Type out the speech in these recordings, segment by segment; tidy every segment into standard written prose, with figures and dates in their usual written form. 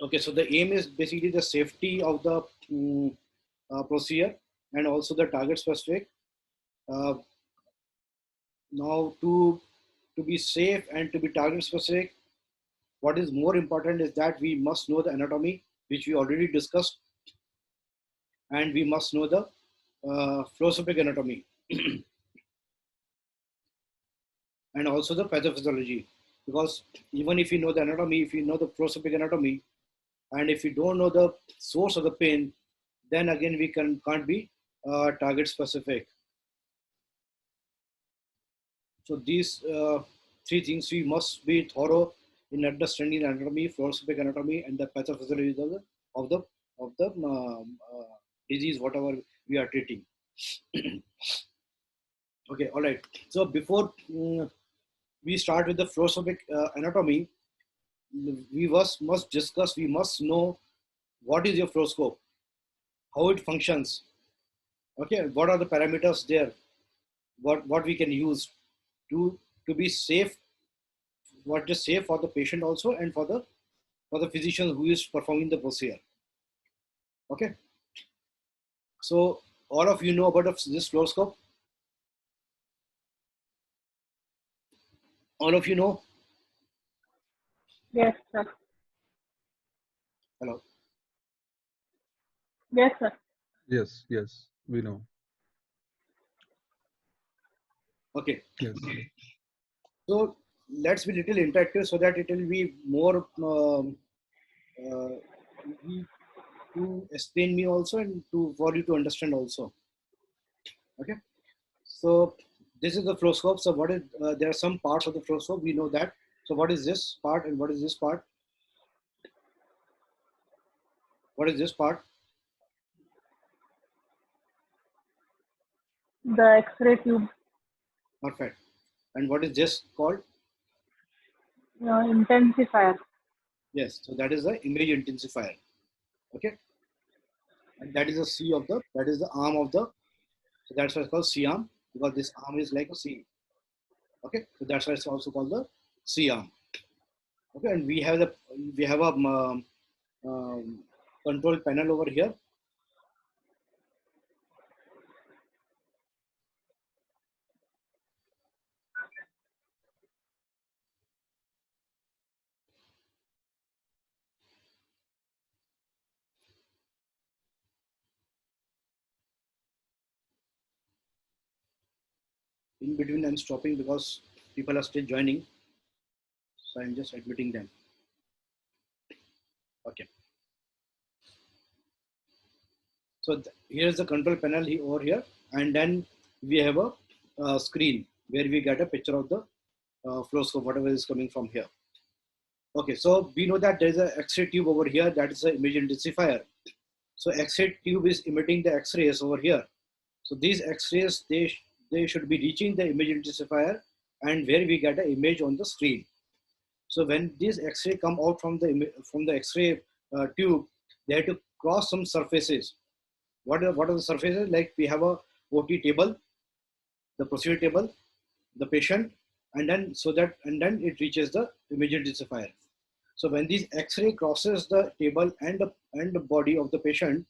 Okay, so the aim is basically the safety of the procedure and also the target specific. Now to be safe and to be target specific, what is more important is that we must know the anatomy, which we already discussed, and we must know the fluoroscopic anatomy and also the pathophysiology. Because even if you know the anatomy, if you know the fluoroscopic anatomy, and if you don't know the source of the pain, then again we can't be target specific. So these three things we must be thorough in understanding anatomy, fluoroscopic anatomy, and the pathophysiology of the of the disease, whatever we are treating. Okay, all right. So before we start with the fluoroscopic anatomy, we must discuss. We must know what is your fluoroscope, how it functions. Okay, what are the parameters there? What we can use to be safe, what is safe for the patient also and for the physician who is performing the procedure. Okay, so all of you know about this fluoroscope. All of you know. Yes, sir. Hello. Yes, sir. Yes, yes, we know. Okay. Yes. So let's be little interactive so that it will be more easy to explain me also and for you to understand also. Okay. So this is the fluoroscope. So what is there are some parts of the fluoroscope, we know that. So what is this part and what is this part? What is this part? The X-ray tube. Perfect. And what is this called? Intensifier. Yes. So that is the image intensifier. Okay. And that is the C of the, that is the arm of the, so that's why it's called C arm, because this arm is like a C. Okay. So that's why it's also called the C arm. Okay. And we have a control panel over here. In between, I'm stopping because people are still joining. So I'm just admitting them. Okay. So here's the control panel over here. And then we have a screen where we get a picture of the fluoroscope, whatever is coming from here. Okay, so we know that there's an X-ray tube over here. That is the image intensifier. So X-ray tube is emitting the X-rays over here. So these X-rays, they should be reaching the image intensifier and where we get an image on the screen. So when these X-ray come out from the X-ray tube, they have to cross some surfaces. What are the surfaces? Like we have a OT table, the procedure table, the patient, and then it reaches the image intensifier. So when these X-ray crosses the table and the body of the patient,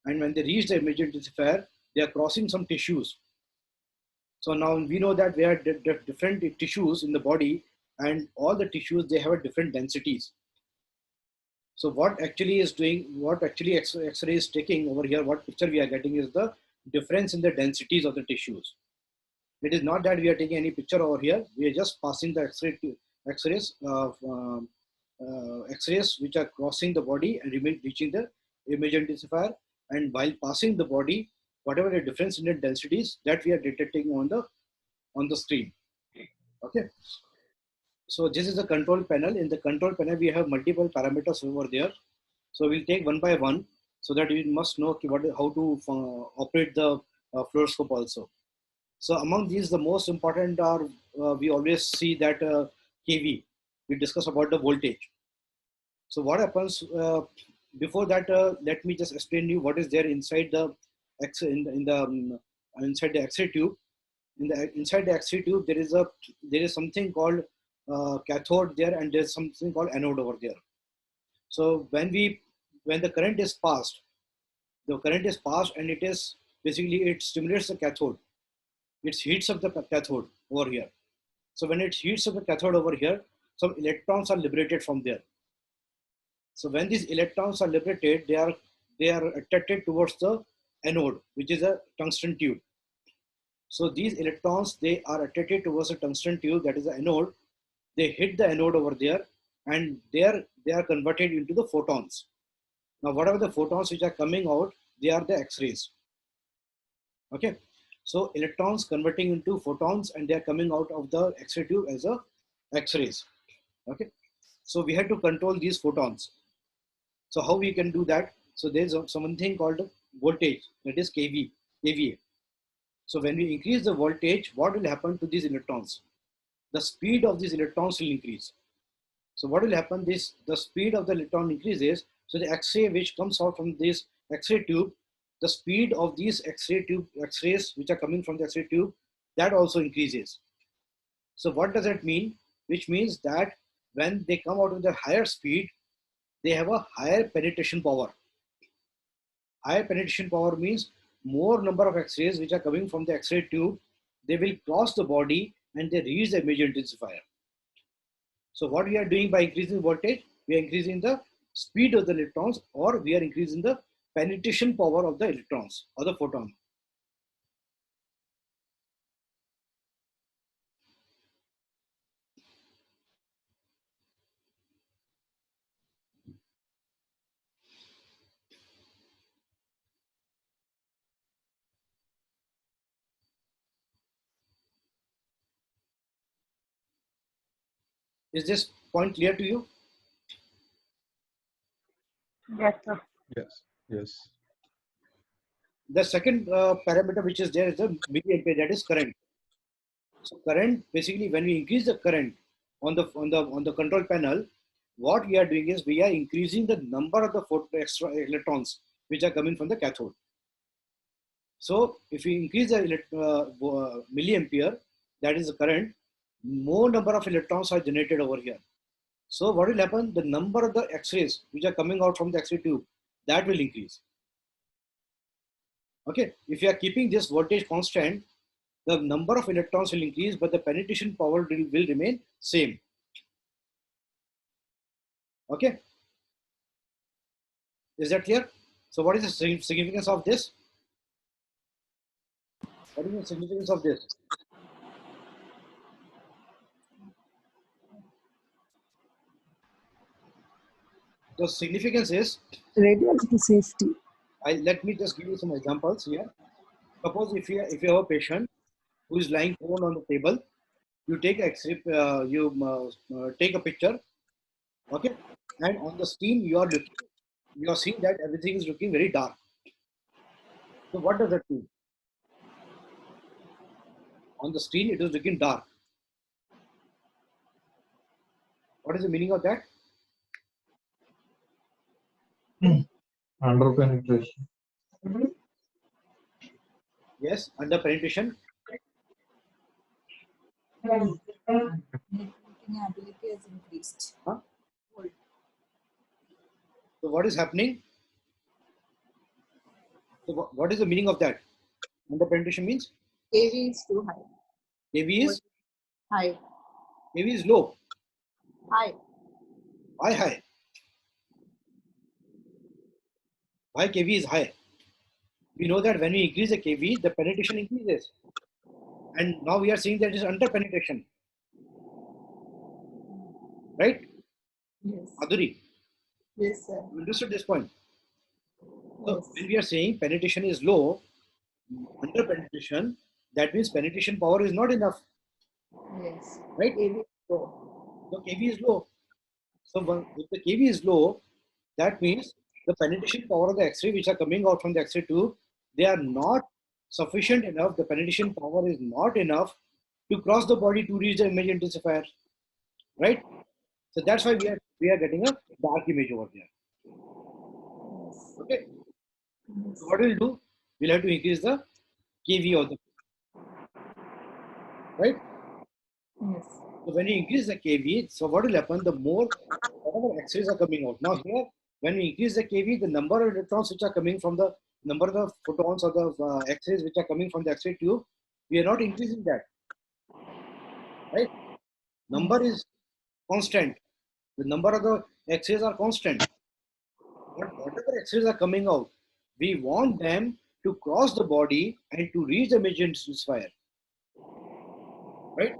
and when they reach the image intensifier, they are crossing some tissues. So now we know that there are different tissues in the body, and all the tissues, they have different densities. So what actually X-ray is taking over here, what picture we are getting is the difference in the densities of the tissues. It is not that we are taking any picture over here. We are just passing the X-rays which are crossing the body and reaching the image intensifier. And while passing the body, whatever the difference in the densities, that we are detecting on the screen. Okay. So this is the control panel. In the control panel, we have multiple parameters over there. So we'll take one by one so that we must know how to operate the fluoroscope also. So among these, the most important are, we always see that kV. We discuss about the voltage. So what happens, before that, let me just explain you what is there inside the inside the X-ray tube. Inside the X-ray tube, there is something called cathode there, and there's something called anode over there. So when the current is passed, and it is basically it stimulates the cathode. It heats up the cathode over here. So when it heats up the cathode over here, some electrons are liberated from there. So when these electrons are liberated, they are attracted towards the anode, which is a tungsten tube. So these electrons, they are attracted towards a tungsten tube, that is the anode. They hit the anode over there, and there they are converted into the photons. Now, whatever the photons which are coming out, they are the X-rays. Okay, so electrons converting into photons, and they are coming out of the X-ray tube as a X-rays. Okay, so we had to control these photons. So how we can do that? So there's something called voltage, that is kVA. So when we increase the voltage, what will happen to these electrons? The speed of these electrons will increase. So what will happen? The speed of the electron increases. So the X-ray which comes out from this X-ray tube, the speed of these X-rays which are coming from the X-ray tube, that also increases. So what does that mean? Which means that when they come out with a higher speed, they have a higher penetration power. Higher penetration power means more number of X-rays which are coming from the X-ray tube, they will cross the body and they reach the image intensifier. So what we are doing by increasing voltage, we are increasing the speed of the electrons, or we are increasing the penetration power of the electrons or the photon. Is this point clear to you? Yes, sir. Yes. Yes. The second parameter which is there is the milliampere, that is current. So current, basically when we increase the current on the control panel, what we are doing is we are increasing the number of the extra electrons which are coming from the cathode. So if we increase the milliampere, that is the current, more number of electrons are generated over here. So what will happen? The number of the X-rays which are coming out from the X-ray tube, that will increase. Okay, if you are keeping this voltage constant, the number of electrons will increase, but the penetration power will remain same. Okay, is that clear? So what is the significance of this? What is the significance of this? The significance is, Radiology safety. let me just give you some examples here. Suppose if you have a patient who is lying prone on the table, you take X-ray, take a picture, okay, and on the screen you are seeing that everything is looking very dark. So what does that mean? On the screen it is looking dark. What is the meaning of that? Under penetration. Yes, under penetration. Networking ability has increased. Huh? So what is happening? So what is the meaning of that? Under penetration means KV is too high. KV is High. KV is low. High. Why high? Why KV is high? We know that when we increase the KV, the penetration increases. And now we are seeing that it is under penetration. Right? Yes. Adhuri, Yes, sir. you understood this point? So Yes. when we are saying penetration is low, under penetration, that means penetration power is not enough. Yes. Right? KV is low. So KV is low. So if the KV is low, that means the penetration power of the X-ray which are coming out from the X-ray tube, they are not sufficient enough. The penetration power is not enough to cross the body to reach the image intensifier, right? So that's why we are getting a dark image over there. Yes. Okay. Yes. So what we'll do? We'll have to increase the KV of the, right? Yes. So when you increase the kV, so what will happen? The more whatever X-rays are coming out. Now here, when we increase the kV, the number of electrons which are coming from the number of the photons or the X-rays which are coming from the X-ray tube, we are not increasing that, right? Number is constant. The number of the X-rays are constant. But whatever X-rays are coming out, we want them to cross the body and to reach the major intensifier, right?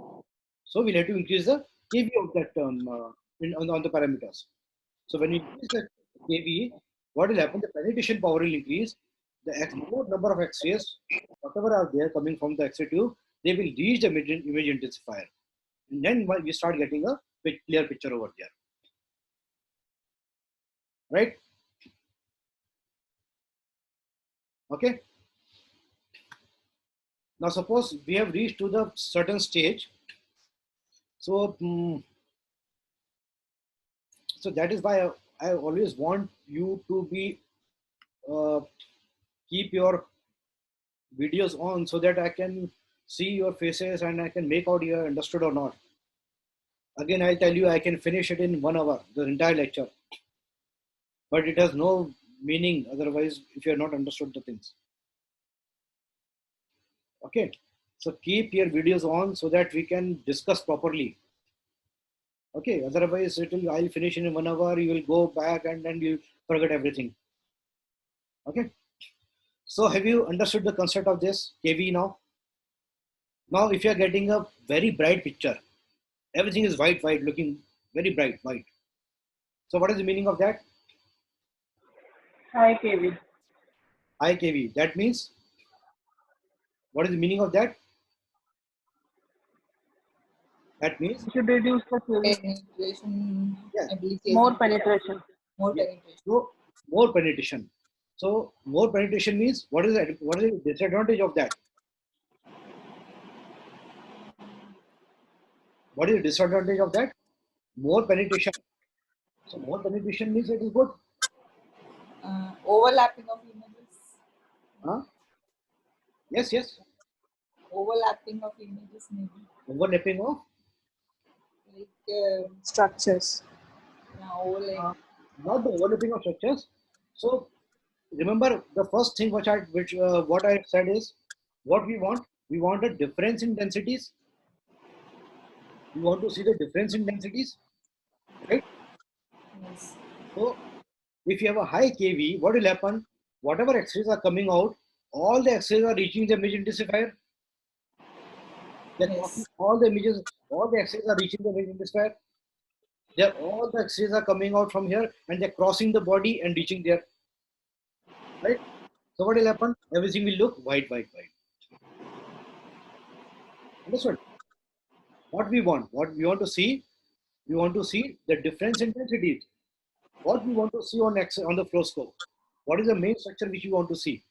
So we'll have to increase the kV of that on the parameters. So when you increase the kV, what will happen? The penetration power will increase. The more number of X-rays, whatever are there coming from the X-ray tube, they will reach the image intensifier. And then we start getting a clear picture over there. Right? Okay. Now suppose we have reached to the certain stage. So, so that is why I always want you to be keep your videos on so that I can see your faces and I can make out you understood or not. Again, I'll tell you, I can finish it in 1 hour, the entire lecture. But it has no meaning otherwise if you have not understood the things. Okay, so keep your videos on so that we can discuss properly. Okay, otherwise I'll finish in 1 hour, you will go back and then you forget everything. Okay, so have you understood the concept of this KV now? Now, if you are getting a very bright picture, everything is white, looking very bright, white. So what is the meaning of that? High kV. High kV. That means, what is the meaning of that? That means, You should reduce the kV. Penetration. Yes. I believe More KV. penetration. More Yeah. penetration. So more penetration. So more penetration means, what is the disadvantage of that? What is the disadvantage of that? More penetration. So more penetration means it is good. Overlapping of images. Huh? Yes, yes. Overlapping of images maybe. Overlapping of Like Structures. overlay. not the overlapping of structures. So remember the first thing what I said is what we want. We want a difference in densities. We want to see the difference in densities, right? Yes. So if you have a high kV, what will happen? Whatever X-rays are coming out, all the X-rays are reaching the image intensifier. Yes. All the images, all the X-rays are reaching the image intensifier. All the X-rays are coming out from here and they're crossing the body and reaching there. Right? So what will happen? Everything will look white. Understood? What we want to see, we want to see the difference in density. What we want to see on the fluoroscope. What is the main structure which you want to see?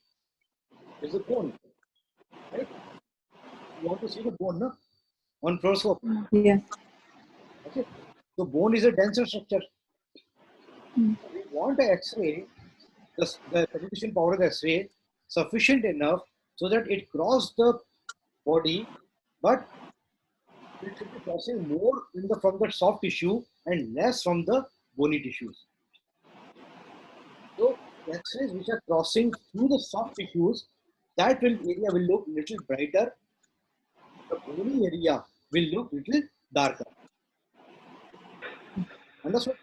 Is the bone, right? You want to see the bone, no? On fluoroscope. Yeah. Okay. So bone is a denser structure. Mm. We want the X-ray, the penetration power of the X-ray sufficient enough so that it crosses the body, but it should be crossing more from the soft tissue and less from the bony tissues. So X-rays which are crossing through the soft tissues, that area will look little brighter. The bony area will look little darker. Understood?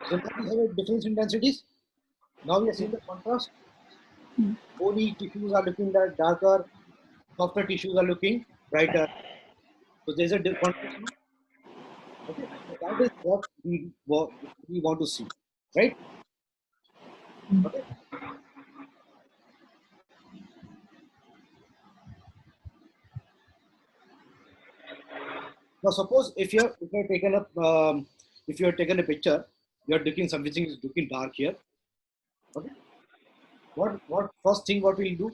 So now we have a difference in densities. Now we are seeing the contrast. Bony tissues are looking darker, softer tissues are looking brighter. So there's a contrast. Okay, so that is what we want to see, right? Okay. Now suppose if you have taken a picture, you are looking something is looking dark here. Okay. What first thing what will you do?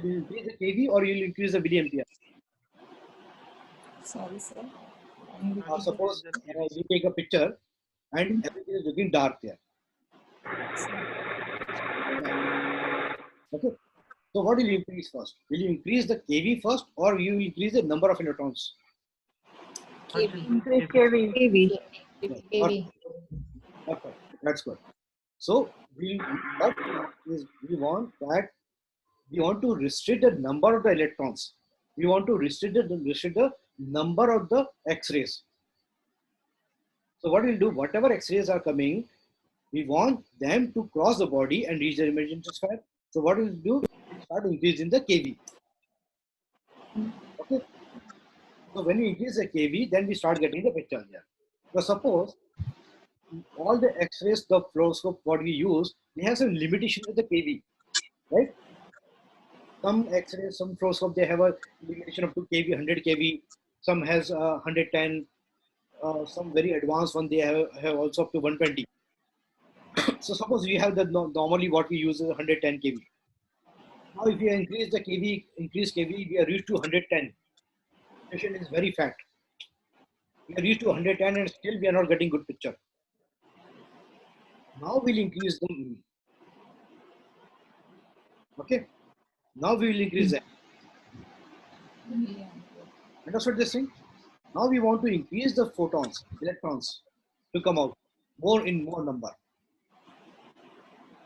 Will you increase the kV or you will increase the milliampere? Sorry, sir. Now suppose you take a picture and everything is looking dark there. Okay. So what will you increase first? Will you increase the kV first or you will increase the number of electrons? KV. Increase KV. KV. Yes. KV. Perfect. That's good. So what we want is we want to restrict the number of the electrons. We want to restrict the number of the X-rays. So what we'll do, whatever X-rays are coming, we want them to cross the body and reach the emergent sphere. So what we'll do, we'll start increasing the KV. Okay. So when we increase the KV, then we start getting the picture here. So suppose all the X-rays, the fluoroscope, what we use, they have some limitation with the KV, right? Some X-rays, some fluoroscope, they have a limitation of 2 kV, 100 kV. Some has 110. Some very advanced one, they have also up to 120. So suppose we have the normally what we use is 110 kV. Now if we increase the kV, we are reached to 110. Patient is very fat. We are reached to 110 and still we are not getting good picture. Now we'll increase the okay. Now we will increase that. Understood this thing? Now we want to increase the photons, electrons to come out more in more number.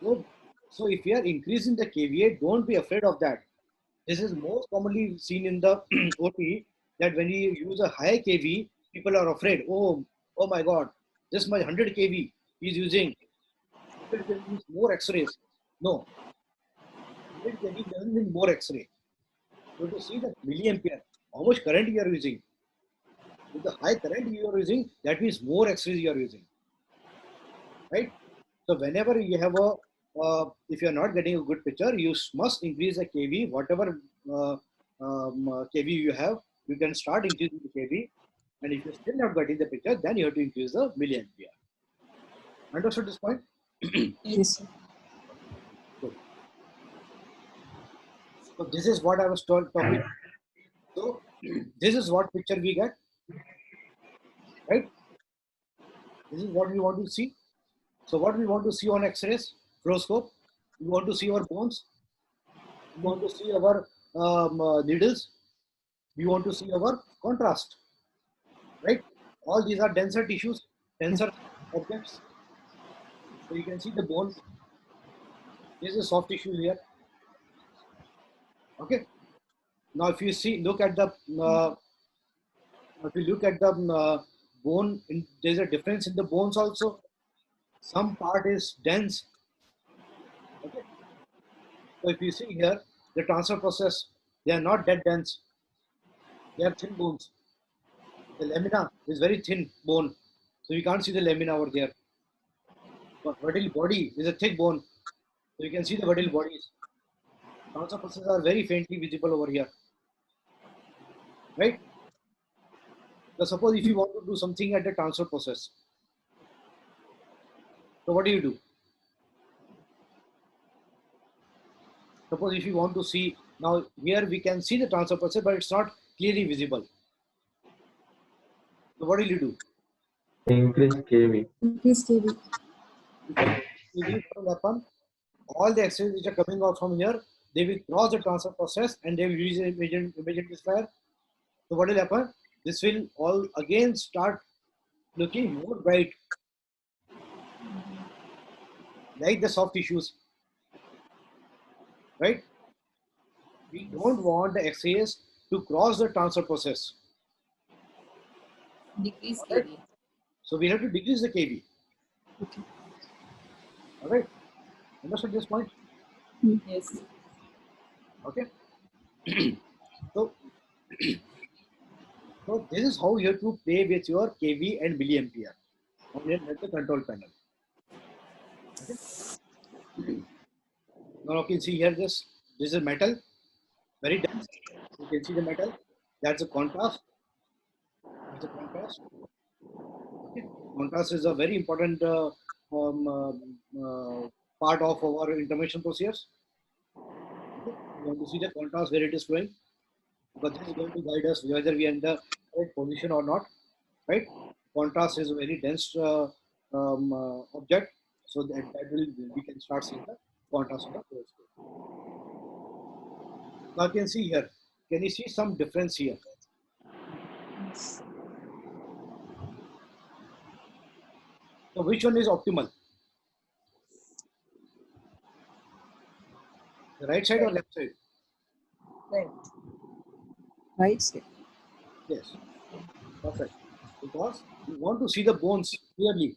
So if we are increasing the kVA, don't be afraid of that. This is most commonly seen in the OT that when you use a high kV, people are afraid. Oh my God, this much 100 kV is using. It will use more X-rays. No, 100 kV doesn't mean more X-ray. You have to see the milliampere, how much current you are using. With the high current you are using, that means more X-rays you are using, right? So whenever you have if you are not getting a good picture, you must increase the kV. Whatever kV you have, you can start increasing the kV. And if you're still not getting the picture, then you have to increase the milliampere. Understood this point? Yes, sir. Good. So this is what I was talking. So this is what picture we get, right? This is what we want to see. So what we want to see on X-rays, fluoroscope, we want to see our bones, we want to see our needles, we want to see our contrast, right? All these are denser tissues, denser objects. So you can see the bone. This is soft tissue here. Okay. Now if you see, look at the bone, there's a difference in the bones also. Some part is dense. Okay. So if you see here, the transfer process, they are not that dense. They are thin bones. The lamina is very thin bone, so you can't see the lamina over there. But vertebral body is a thick bone, so you can see the vertebral bodies. Transfer processes are very faintly visible over here, right? So suppose if you want to do something at the transfer process, so what do? Suppose if you want to see, now here we can see the transfer process, but it's not clearly visible. So what will you do? Increase KV. Increase KV. What will happen? All the X-rays which are coming out from here, they will cross the transfer process and they will reach the emergent sphere. So what will happen? This will all again start looking more bright, like the soft tissues, right? We don't want the X-rays to cross the transfer process. Decrease Right? KV. So we have to decrease the KV. Okay. All right. Understood this point? Yes. Okay. So, so this is how you have to play with your KV and milliampere on the control panel. Okay. Now you can see here this is metal, very dense. You can see the metal. That's a contrast. That's a contrast. Okay. Contrast is a very important part of our information procedures. Okay. You want to see the contrast where it is flowing, because this is going to guide us whether we are in the right position or not, right? Contrast is a very dense object, so that will we can start seeing the contrast of the fluoroscope. Now you can see here. Can you see some difference here? So which one is optimal? The right side or left side? Right. Right side. Yes. Perfect. Because you want to see the bones clearly,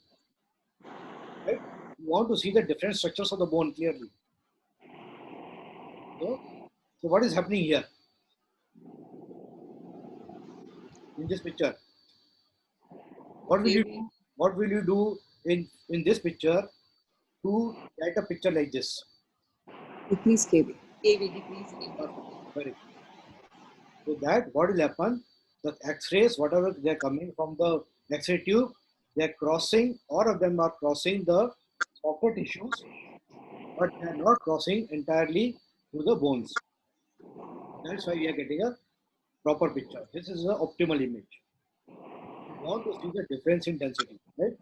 right? You want to see the different structures of the bone clearly. So what is happening here in this picture? What will you do? What will you do in this picture to get a picture like this? Decrease KB. KV, decrease KV. Perfect. Very good. So that what will happen? The X-rays, whatever they are coming from the X-ray tube, they are crossing. All of them are crossing the softer tissues, but they are not crossing entirely to the bones. That's why we are getting a proper picture. This is the optimal image. You want to see the difference in density, right?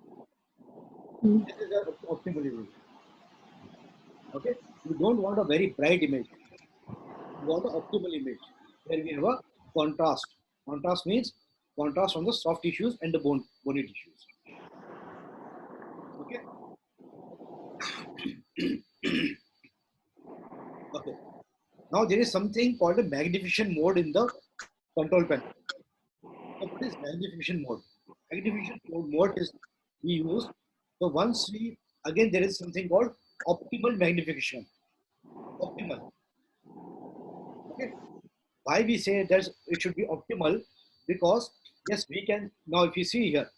Hmm. This is the optimal image. Okay, you don't want a very bright image. You want an optimal image where we have a contrast. Contrast means contrast on the soft tissues and the bony tissues. Okay. Okay. Now there is something called a magnification mode in the control panel. So what is magnification mode? Magnification mode is we use. So once we again there is something called optimal magnification. Optimal. Okay. Why we say that it should be optimal? Because yes, we can now if you see here,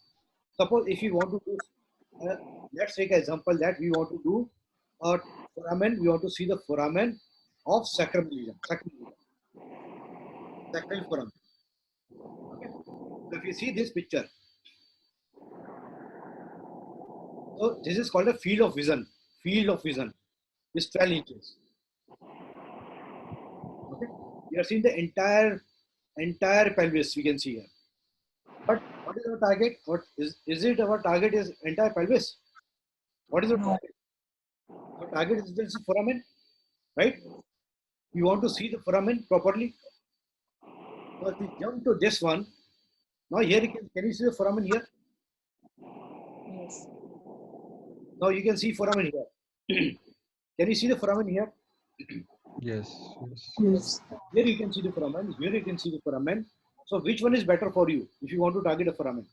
suppose if you want to do, let's take an example that we want to do a foramen, we want to see the foramen of sacral lesion, sacral foramen. Okay. So if you see this picture, so this is called a field of vision. Field of vision is 12 inches. Okay. We are seeing the entire pelvis we can see here. But what is our target? What is it? Our target is entire pelvis. What is the No. target? Our target is this foramen, right? You want to see the foramen properly. So if we jump to this one, now here can you see the foramen here? Yes. Now you can see foramen here. Can you see the foramen here? Yes, yes. Yes. Here you can see the foramen. Here you can see the foramen. So which one is better for you if you want to target a foramen?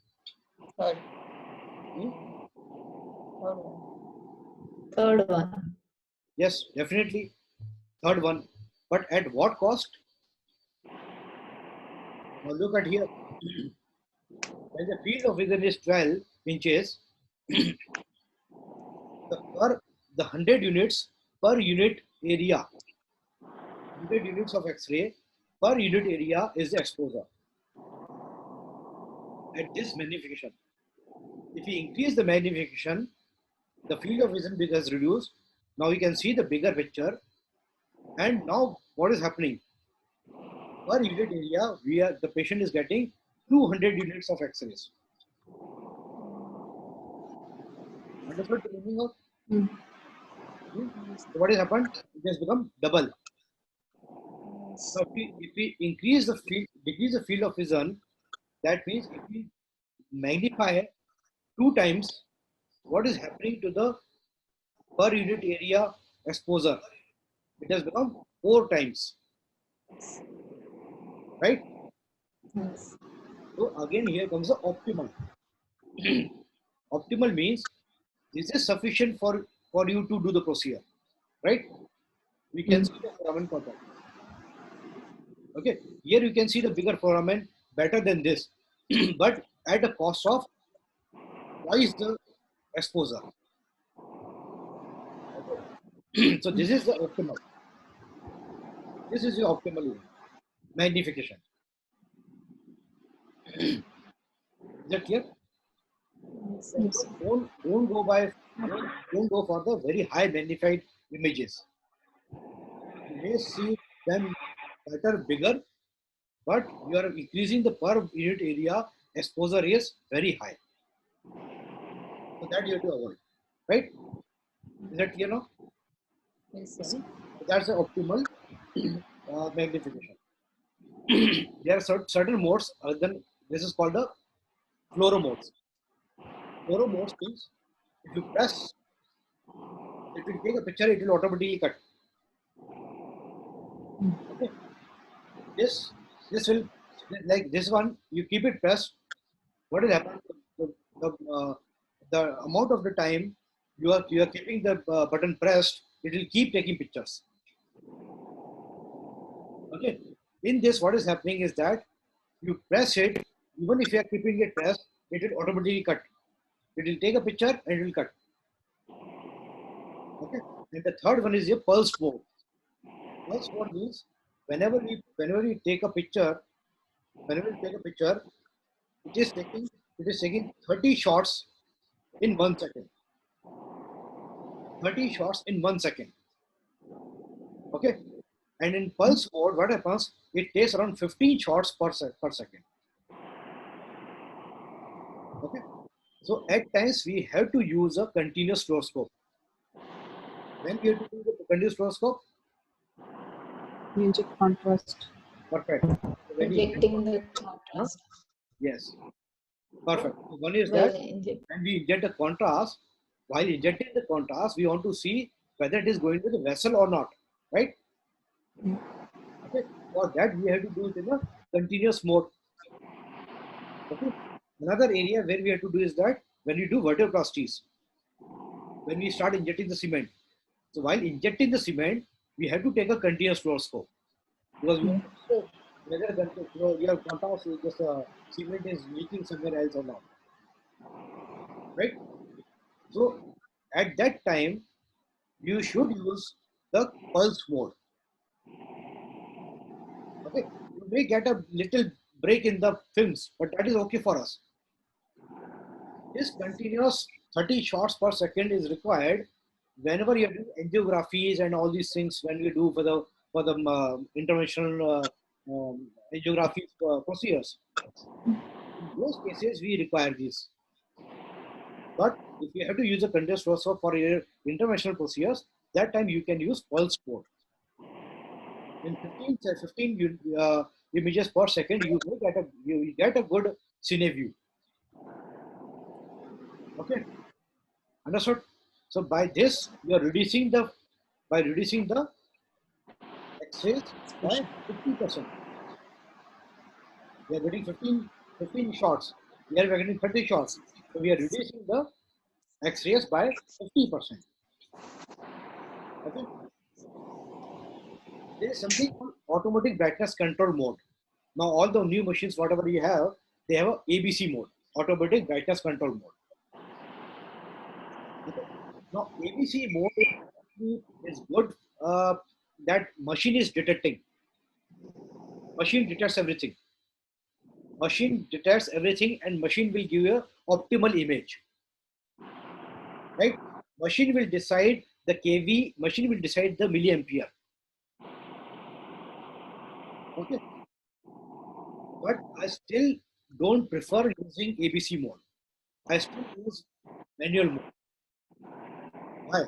Third. Hmm? Third one. Third one. Yes, definitely. Third one. But at what cost? Now look at here. When the field of vision is 12 inches, the 100 units per unit area, 100 units of X-ray per unit area is the exposure. At this magnification, if we increase the magnification, the field of vision has reduced. Now we can see the bigger picture. And now what is happening? Per unit area, the patient is getting 200 units of X-rays. Understood the meaning of? Hmm. So what has happened? It has become double. So if we increase the field, decrease the field of vision, that means if we magnify 2 times, what is happening to the per unit area exposure? It has become 4 times, right? Yes. So again, here comes the optimal. Optimal means this is sufficient for you to do the procedure, right? We can see the foramen properly. Okay, here you can see the bigger foramen better than this, but at the cost of twice the exposure. Okay. So this is the optimal. This is the optimal magnification. Is that clear? Yes. Yes. Don't go for the very high magnified images. You may see them better, bigger, but you are increasing the per unit area exposure is very high. So that you have to avoid, right? Is that clear now? Yes, sir. So that's the optimal magnification. There are certain modes other than this is called the fluoro modes. Fluoro modes means If you press, it will take a picture, it will automatically cut. Okay. This will, like this one, you keep it pressed. What will happen? The, uh, the amount of the time you are keeping the button pressed, it will keep taking pictures. Okay. In this, what is happening is that you press it, even if you are keeping it pressed, it will automatically cut. It will take a picture and it will cut. Okay. And the third one is your pulse mode. Pulse mode means whenever you take a picture, it is taking 30 shots in 1 second. 30 shots in 1 second. Okay. And in pulse mode, what happens? It takes around 15 shots per second. Okay. So at times we have to use a continuous fluoroscope. When we have to use a continuous fluoroscope, You inject contrast. perfect. So when you Injecting the contrast. yes, perfect. So one is Well, that when we inject the contrast, while injecting the contrast, we want to see whether it is going to the vessel or not, right? Yeah. Okay. For that, we have to do it in a continuous mode. Okay. Another area where we have to do is that when we do vertiplasties, when we start injecting the cement. So while injecting the cement, we have to take a continuous fluoroscope because we want to know whether your contrast is just cement is leaking somewhere else or not, right? So at that time, you should use the pulse mode. Okay, you may get a little break in the films, but that is okay for us. This continuous 30 shots per second is required whenever you do angiographies and all these things. When we do for the interventional angiography procedures, in those cases we require these. But if you have to use a continuous fluoroscope for your interventional procedures, that time you can use pulse mode. In 15 images per second, you get a good cine view. Okay, understood? So by this, you are reducing the X-rays by 50%. We are getting 15 shots. Here we are getting 30 shots. So we are reducing the X-rays by 50%. Okay. There is something called automatic brightness control mode. Now all the new machines, whatever you have, they have a ABC mode, automatic brightness control mode. Okay. Now ABC mode is good. That machine is detecting. Machine detects everything. Machine detects everything, and machine will give you optimal image. Right? Machine will decide the kV. Machine will decide the milliampere. Okay. But I still don't prefer using ABC mode. I still use manual mode. Why?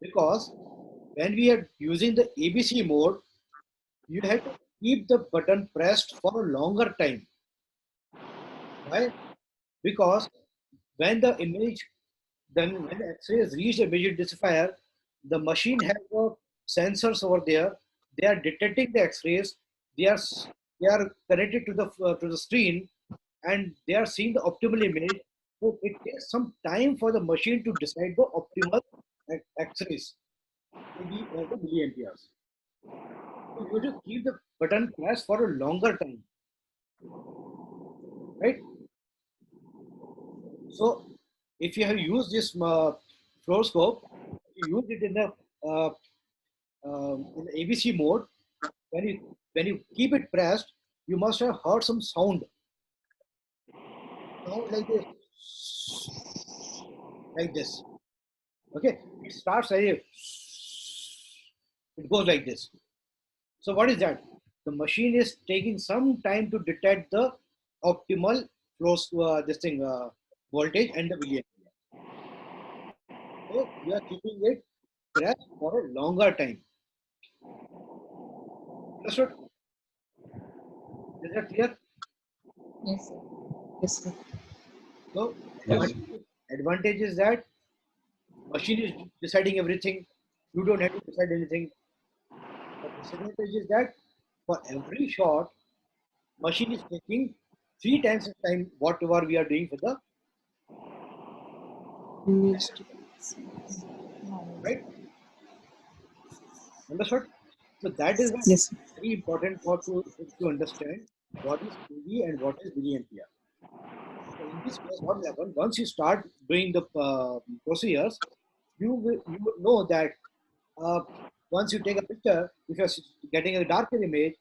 Because when we are using the ABC mode, you have to keep the button pressed for a longer time. Why? Because when the image, then when the X-rays reach the image intensifier, the machine has sensors over there. They are detecting the X-rays. They are connected to the screen, and they are seeing the optimal image. So it takes some time for the machine to decide the optimal X-rays, maybe the milliamperes. So you have to keep the button pressed for a longer time, right? So if you have used this fluoroscope, you use it uh, in the ABC mode. When you keep it pressed, you must have heard some sound like this, like this. Okay, it starts like it goes like this. So what is that? The machine is taking some time to detect the optimal voltage and the milliampere. So you are keeping it pressed for a longer time. Understood? Is that clear? Yes, sir. Yes, sir. So Yes. Advantage is that machine is deciding everything. You don't have to decide anything. The disadvantage is that for every shot, machine is taking 3 times the time whatever we are doing for the Image. right. Understood? So that is why Yes. it's very important for to understand what is PV and what is milliampere. So in this case, what will happen once you start doing the procedures, you will know that uh, once you take a picture, if you're getting a darker image,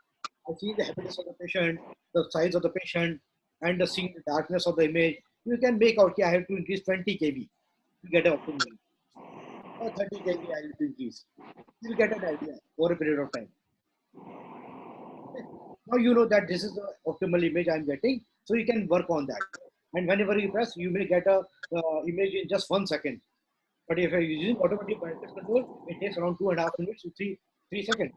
I see the happiness of the patient, the size of the patient, and the seeing the darkness of the image. You can make out, okay, I have to increase 20 kb to get an optimum, or 30 kb I have to increase. You'll get an idea over a period of time. Okay. Now you know that this is the optimal image I'm getting, so you can work on that. And whenever you press, you may get a image in just 1 second. But if you're using automatic brightness control, it takes around 2.5 minutes to three seconds.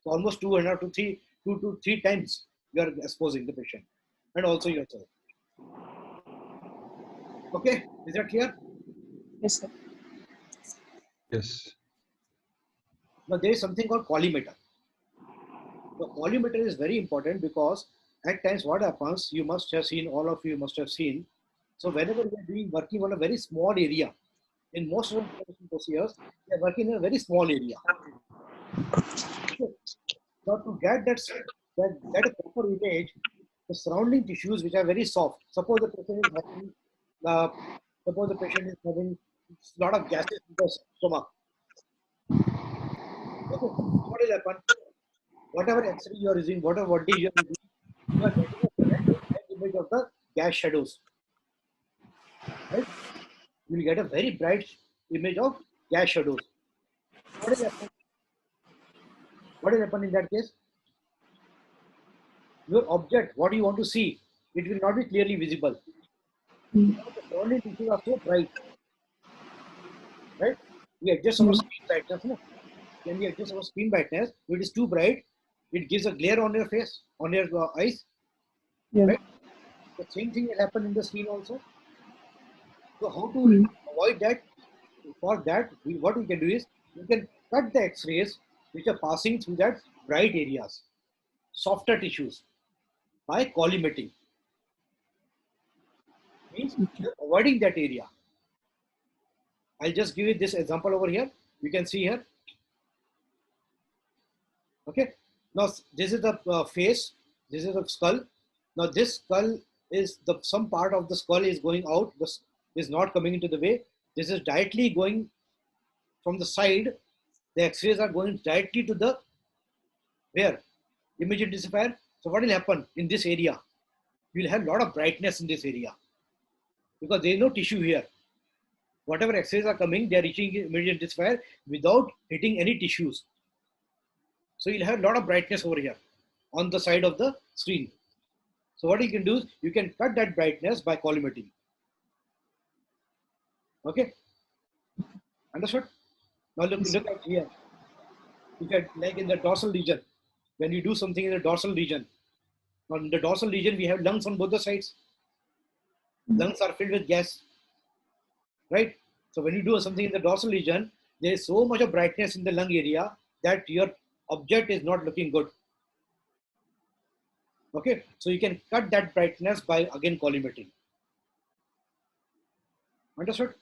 So almost 2.5 to 2 to 3 times you are exposing the patient and also yourself. Okay, is that clear? Yes, sir. Yes. Now there is something called collimator. The collimator is very important because at times what happens, you must have seen, all of you must have seen. So whenever we are doing working on a very small area, in most of the procedures, we are working in a very small area. Okay. Now to get that a proper image, the surrounding tissues which are very soft. Suppose the patient is having, uh, suppose the patient is having a lot of gases in the stomach. Okay, so what will happen? Whatever X-ray you are using, whatever voltage you are using, you are getting a very bright image of the gas shadows. Right? You will get a very bright image of gas shadows. What will happen? What will happen in that case? Your object, what you want to see, it will not be clearly visible. Because the surrounding tissues are so bright, right? We adjust our screen brightness. No? When we adjust our screen brightness, if it is too bright, it gives a glare on your face, on your eyes, Yeah. right? The same thing will happen in the screen also. So how to avoid that? For that, what we can do is we can cut the X-rays which are passing through that bright areas, softer tissues, by collimating. Means you're avoiding that area. I'll just give you this example over here. You can see here. Okay. Now this is the face. This is the skull. Now this skull is some part of the skull is going out. This is not coming into the way. This is directly going from the side. The X-rays are going directly to the where image intensifier. So what will happen in this area? You will have a lot of brightness in this area because there is no tissue here. Whatever X-rays are coming, they are reaching image intensifier without hitting any tissues. So you'll have a lot of brightness over here on the side of the screen. So what you can do is you can cut that brightness by collimating. Okay, understood? Now look at here. Look at like in the dorsal region. When you do something in the dorsal region, on the dorsal region we have lungs on both the sides. Lungs are filled with gas, right? So when you do something in the dorsal region, there is so much of brightness in the lung area that your object is not looking good. Okay, so you can cut that brightness by again collimating. Understood?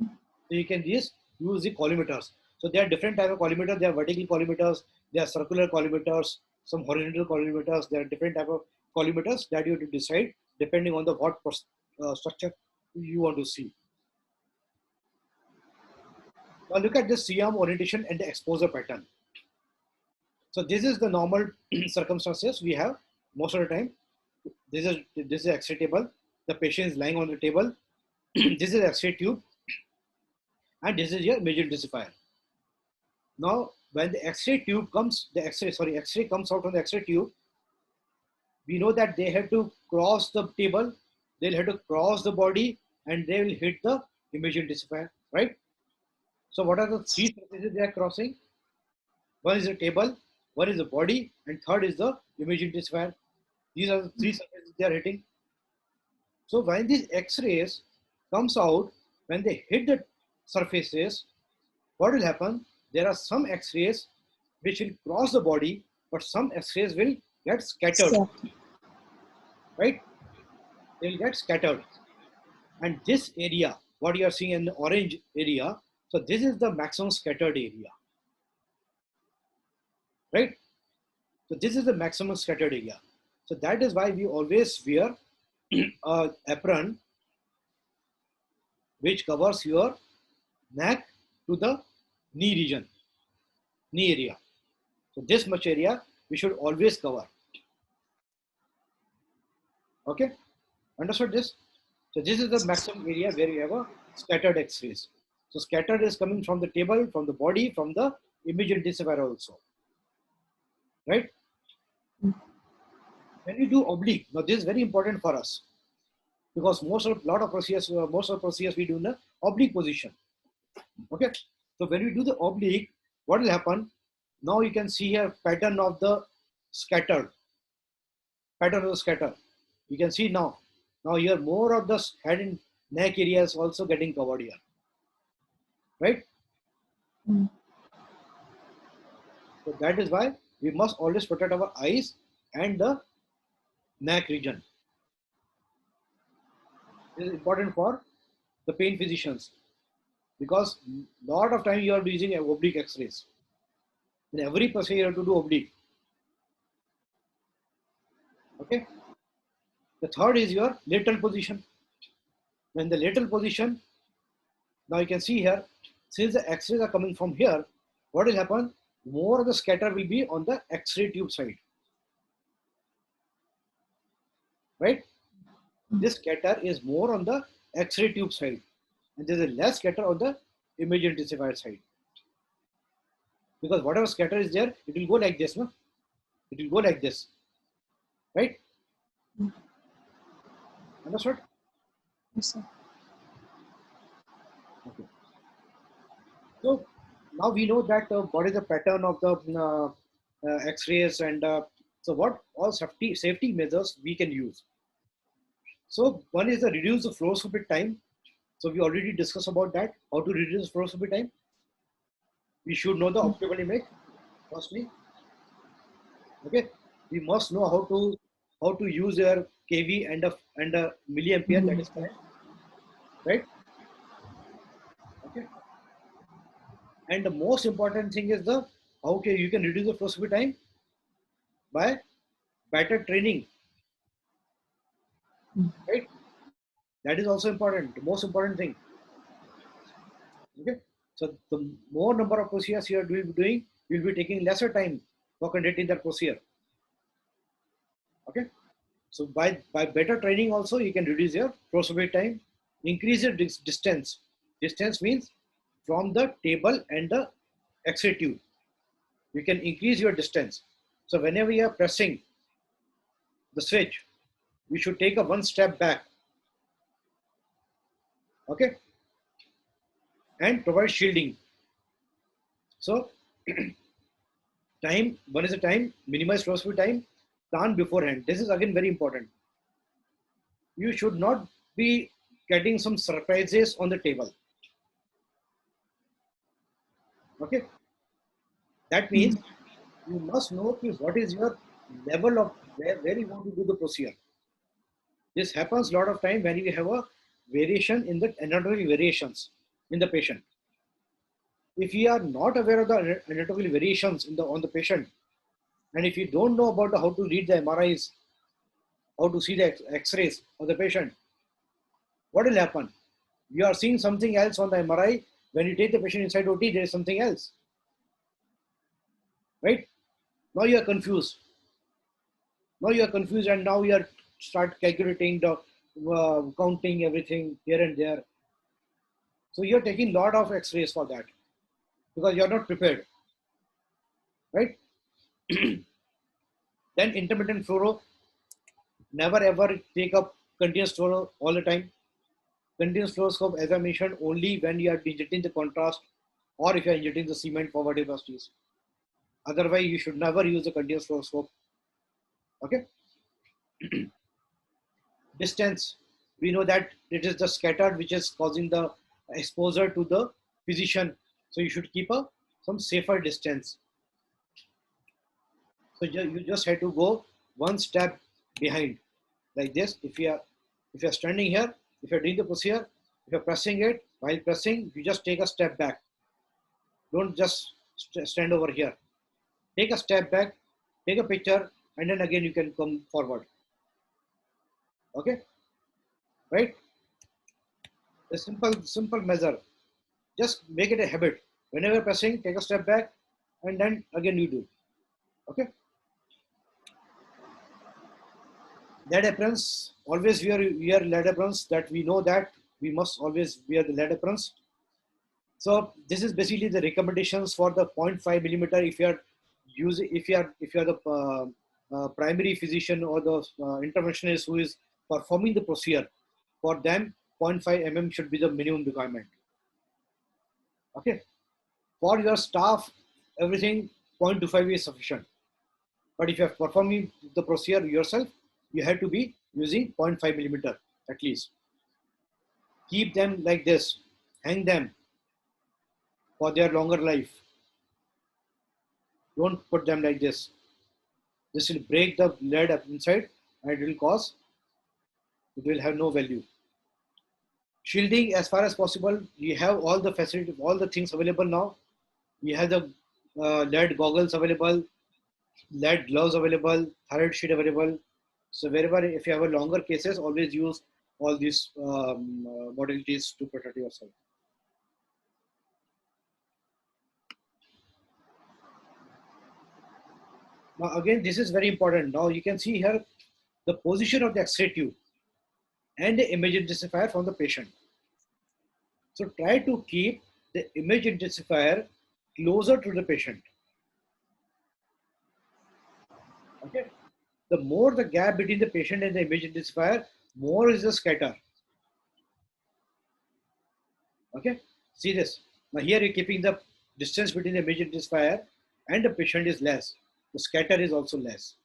So you can just use the collimators. So there are different type of collimators. There are vertical collimators, there are circular collimators, some horizontal collimators. There are different type of collimators that you have to decide depending on the what structure you want to see. Now look at the C-arm orientation and the exposure pattern. So this is the normal circumstances we have most of the time. This is X-ray table. The patient is lying on the table. This is X-ray tube, and this is your image intensifier. Now, when the X-ray tube comes, X-ray comes out from the X-ray tube. We know that they have to cross the table, they'll have to cross the body, and they will hit the image intensifier, right? So, what are the three surfaces they are crossing? One is the table, one is the body, and third is the image intensifier. These are the three surfaces they are hitting. So when these X-rays comes out, when they hit the surfaces, what will happen? There are some X-rays which will cross the body, but some X-rays will get scattered, right? They will get scattered. And this area, what you are seeing in the orange area, so this is the maximum scattered area, right? So this is the maximum scattered area. So that is why we always wear a apron which covers your neck to the knee region, knee area. So this much area we should always cover. Okay, understood this? So this is the maximum area where you have a scattered X-rays. So scattered is coming from the table, from the body, from the image intensifier also, right? When you do oblique, now this is very important for us because most of procedures we do in the oblique position. Okay, so when we do the oblique, what will happen? Now you can see here pattern of the scattered, pattern of the scatter. You can see now. Now here more of the head and neck area is also getting covered here, right? So that is why we must always protect our eyes and the neck region. This is important for the pain physicians because lot of time you are using oblique X-rays. In every procedure you have to do oblique. Okay. The third is your lateral position. When the lateral position, now you can see here, since the X-rays are coming from here, what will happen? More of the scatter will be on the X-ray tube side, right? This scatter is more on the X-ray tube side, and there is a less scatter on the image intensifier side. Because whatever scatter is there, it will go like this, no? It will go like this, right? Understood? Yes, sir. Okay. So now we know that what is the pattern of the X-rays and so what all safety measures we can use. So one is the reduce the fluoroscopic time. So we already discussed about that, how to reduce fluoroscopic time. We should know the optical image firstly. Okay, we must know how to use your kV and a milliampere, that is correct, right? Okay, and the most important thing is the how you can reduce the fluoroscopy time by better training, right? That is also important, the most important thing. Okay, so the more number of procedures you are doing, you'll be taking lesser time for conducting that procedure. Okay, so by better training also you can reduce your fluoroscopy time, increase your distance. Distance means from the table and the X-ray tube. You can increase your distance. So whenever you are pressing the switch, you should take a one step back. Okay, and provide shielding. So time, one is the time, minimize fluoroscopy time, plan beforehand. This is again very important. You should not be getting some surprises on the table. Okay, that means you must know what is your level of where you want to do the procedure. This happens a lot of time when you have a variation in the anatomical variations in the patient. If you are not aware of the anatomical variations on the patient, and if you don't know about how to read the MRIs, how to see the X-rays of the patient, what will happen? You are seeing something else on the MRI. When you take the patient inside OT, there is something else, right? Now you are confused. Now you are confused, and now you are start calculating the counting everything here and there. So you are taking lot of X-rays for that because you are not prepared, right? Then intermittent fluoro, never ever take up continuous fluoro all the time. Continuous fluoroscope, as I mentioned, only when you are injecting the contrast or if you are injecting the cement for vertical velocities. Otherwise, you should never use the continuous fluoroscope. Okay. Distance. we know that it is the scattered which is causing the exposure to the physician. So you should keep some safer distance. So you just have to go one step behind like this. If you are standing here, if you're doing the procedure, if you're pressing it, while pressing, you just take a step back. Don't just stand over here. Take a step back, take a picture, and then again you can come forward. Okay, right? A simple measure. Just make it a habit. Whenever you're pressing, take a step back, and then again you do. Okay. Lead aprons. Always wear lead aprons. That we know that we must always wear the lead aprons. So this is basically the recommendations for the 0.5 millimeter. If you are the primary physician or the interventionist who is performing the procedure, for them 0.5 mm should be the minimum requirement. Okay. For your staff, everything 0.25 is sufficient. But if you are performing the procedure yourself, you have to be using 0.5 millimeter at least. Keep them like this, hang them for their longer life. Don't put them like this. This will break the lead up inside and it will have no value. Shielding as far as possible. You have all the facility, all the things available now. You have the lead goggles available, lead gloves available, thyroid sheet available. So wherever, if you have a longer cases, always use all these modalities to protect yourself. Now again, this is very important. Now you can see here the position of the X-ray tube and the image intensifier from the patient. So try to keep the image intensifier closer to the patient. Okay. The more the gap between the patient and the image intensifier, more is the scatter. Okay. See this. Now here you're keeping the distance between the image intensifier and the patient is less. The scatter is also less.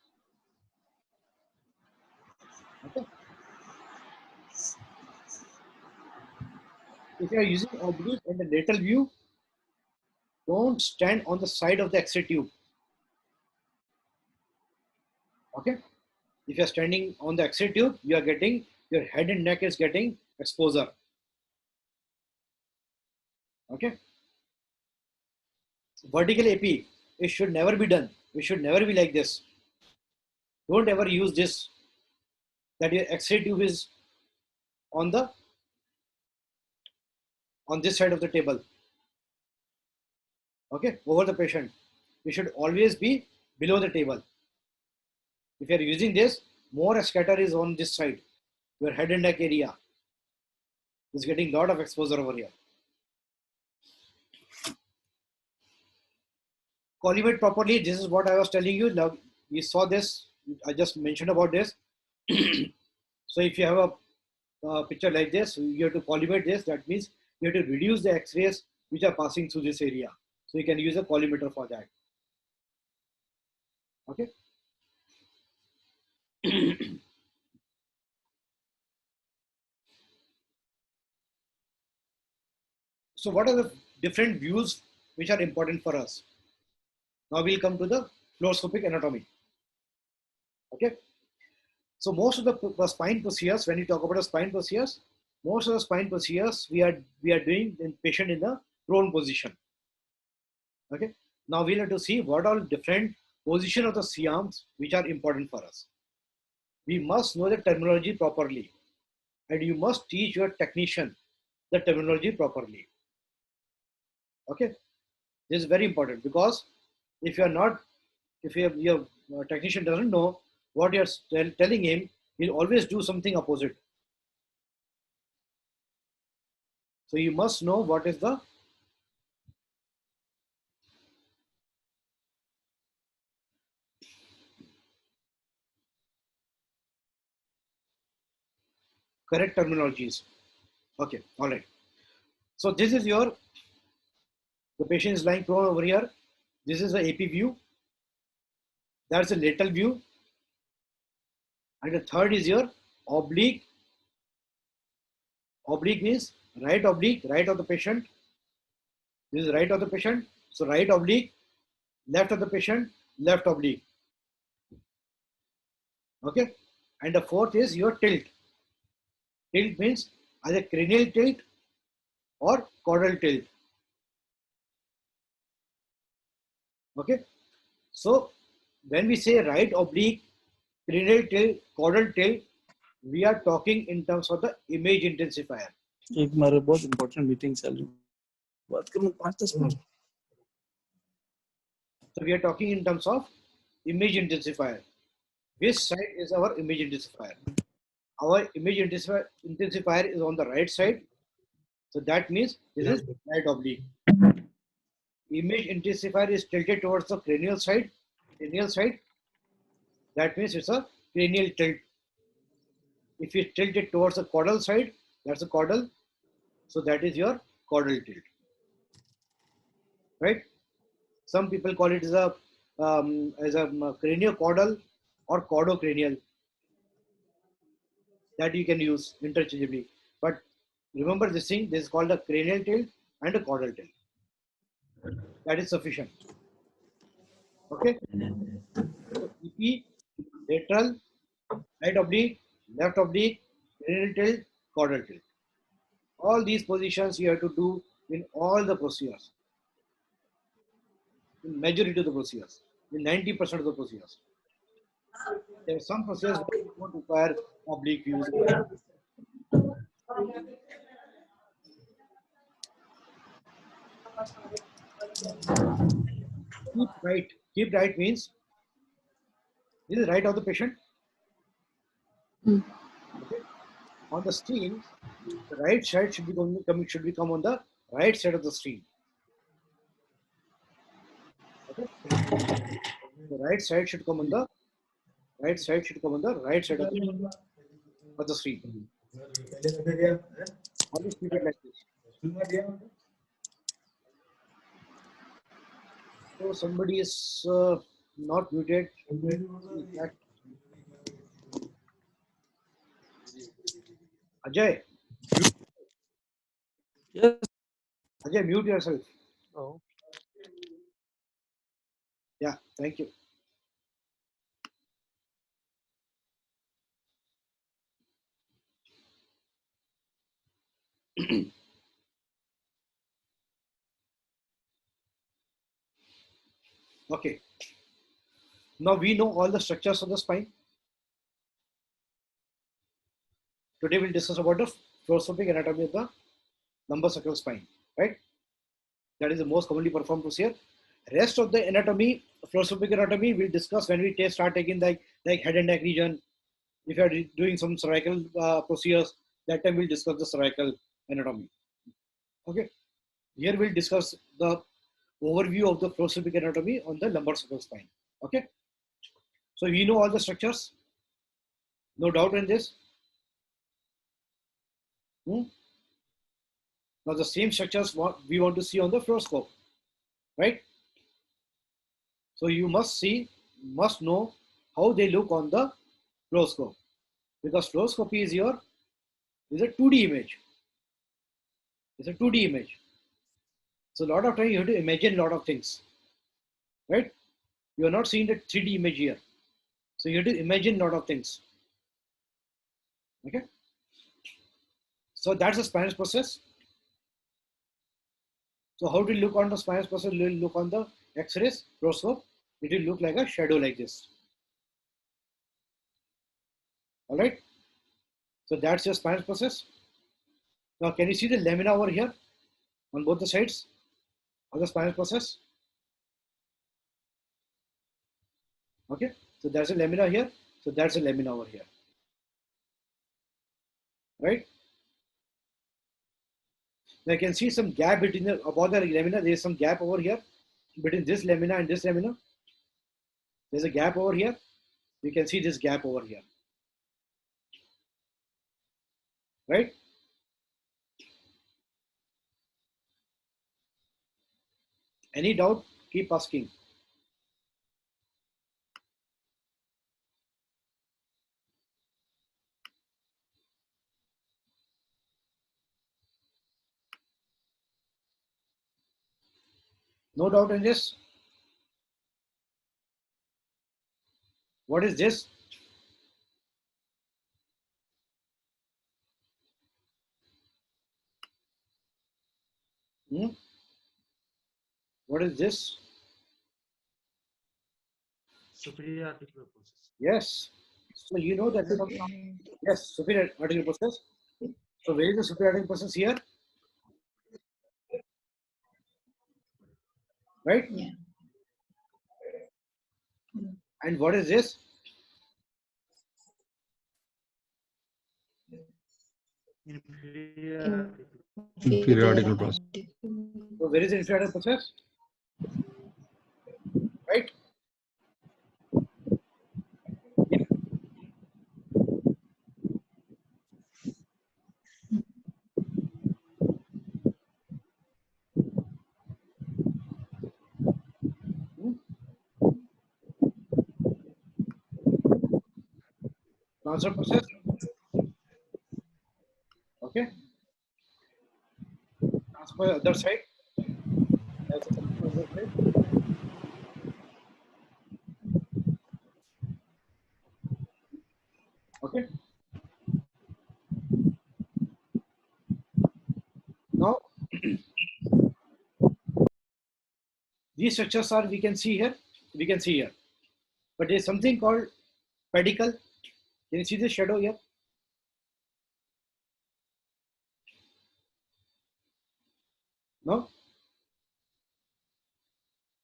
Okay. If you are using oblique and the lateral view, don't stand on the side of the X-ray tube. Okay. If you are standing on the X-ray tube, you are getting, your head and neck is getting exposure. Okay. Vertical AP, it should never be done. It should never be like this. Don't ever use this, that your X-ray tube is on this side of the table. Okay, over the patient. It should always be below the table. If you are using this, more scatter is on this side. Your head and neck area is getting a lot of exposure over here. Collimate properly. This is what I was telling you. Now, you saw this. I just mentioned about this. So if you have a picture like this, you have to collimate this. That means you have to reduce the X-rays which are passing through this area. So you can use a collimator for that. Okay. So what are the different views which are important for us? Now we'll come to the fluoroscopic anatomy. Okay. So most of the spine procedures, when you talk about the spine procedures, most of the spine procedures we are doing in patient in the prone position. Okay. Now we'll have to see what all different position of the C-arms which are important for us. We must know the terminology properly, and you must teach your technician the terminology properly. Okay. This is very important, because if your technician doesn't know what you're telling him, he'll always do something opposite. So you must know what is the correct terminologies. Okay, all right. So this is the patient is lying prone over here. This is the AP view. That's a lateral view. And the third is your oblique Oblique means right oblique, right of the patient. This is right of the patient. So right oblique, left of the patient, left oblique. Okay. And the fourth is your tilt. Tilt means either cranial tilt or caudal tilt. Okay. So when we say right oblique, cranial tilt, caudal tilt, we are talking in terms of the image intensifier. एक हमारे बहुत important meeting चल रही है बात करूँ 5-10 minute So we are talking in terms of image intensifier. Which side is our image intensifier? Our image intensifier is on the right side. So that means this is right oblique. Image intensifier is tilted towards the cranial side. Cranial side. That means it's a cranial tilt. If you tilt it towards the caudal side, that's a caudal. So that is your caudal tilt. Right? Some people call it as a craniocaudal or caudocranial. That you can use interchangeably. But remember this thing, this is called a cranial tilt and a caudal tilt. That is sufficient. Okay? So EP, lateral, right oblique, left oblique, cranial tilt, caudal tilt. All these positions you have to do in all the procedures. In majority of the procedures. In 90% of the procedures. There are some procedures which don't require oblique views. Keep right. Keep right means this is right of the patient. Okay. On the screen, the right side should be come on the right side of the screen. Okay. The right side should come on the right side of the screen. Always keep it like this. So somebody is not muted. Ajay, yes Ajay, mute yourself. oh. Yeah, thank you. Okay. Now we know all the structures of the spine. Today we'll discuss about the fluoroscopic anatomy of the lumbosacral spine, right? That is the most commonly performed procedure. Rest of the anatomy, fluoroscopic anatomy, we'll discuss when we start taking like head and neck region. If you are doing some cervical procedures, that time we'll discuss the cervical anatomy. Okay. Here we'll discuss the overview of the fluoroscopic anatomy on the lumbar sacral spine. Okay. So we know all the structures. No doubt in this. Now the same structures what we want to see on the fluoroscope, right? So you must know how they look on the fluoroscope, because fluoroscopy is a 2D image. It's a 2D image. So a lot of time you have to imagine a lot of things, right? You are not seeing the 3D image here. So you have to imagine a lot of things. Okay. So that's the spinous process. So how to look on the spinous process? Will look on the X-rays fluoroscope. It will look like a shadow like this. All right. So that's your spinous process. Now can you see the lamina over here on both the sides of the spinous process? Okay. So there's a lamina here. So that's a lamina over here. Right. Now you can see some gap between above the lamina. There is some gap over here between this lamina and this lamina. There's a gap over here. You can see this gap over here. Right. Any doubt? Keep asking. No doubt in this. What is this? Hmm? What is this? Superior articular process. Yes. So you know that. Yes, superior articular process. So where is the superior articular process here? Right? Yeah. And what is this? Inferior Inferior articular process. So where is the inferior articular process? Right? Yeah. Hmm? Transfer process. Okay. Transfer other side. That's the other side. Okay. Now these structures are we can see here. We can see here. But there is something called pedicle. Can you see the shadow here? No?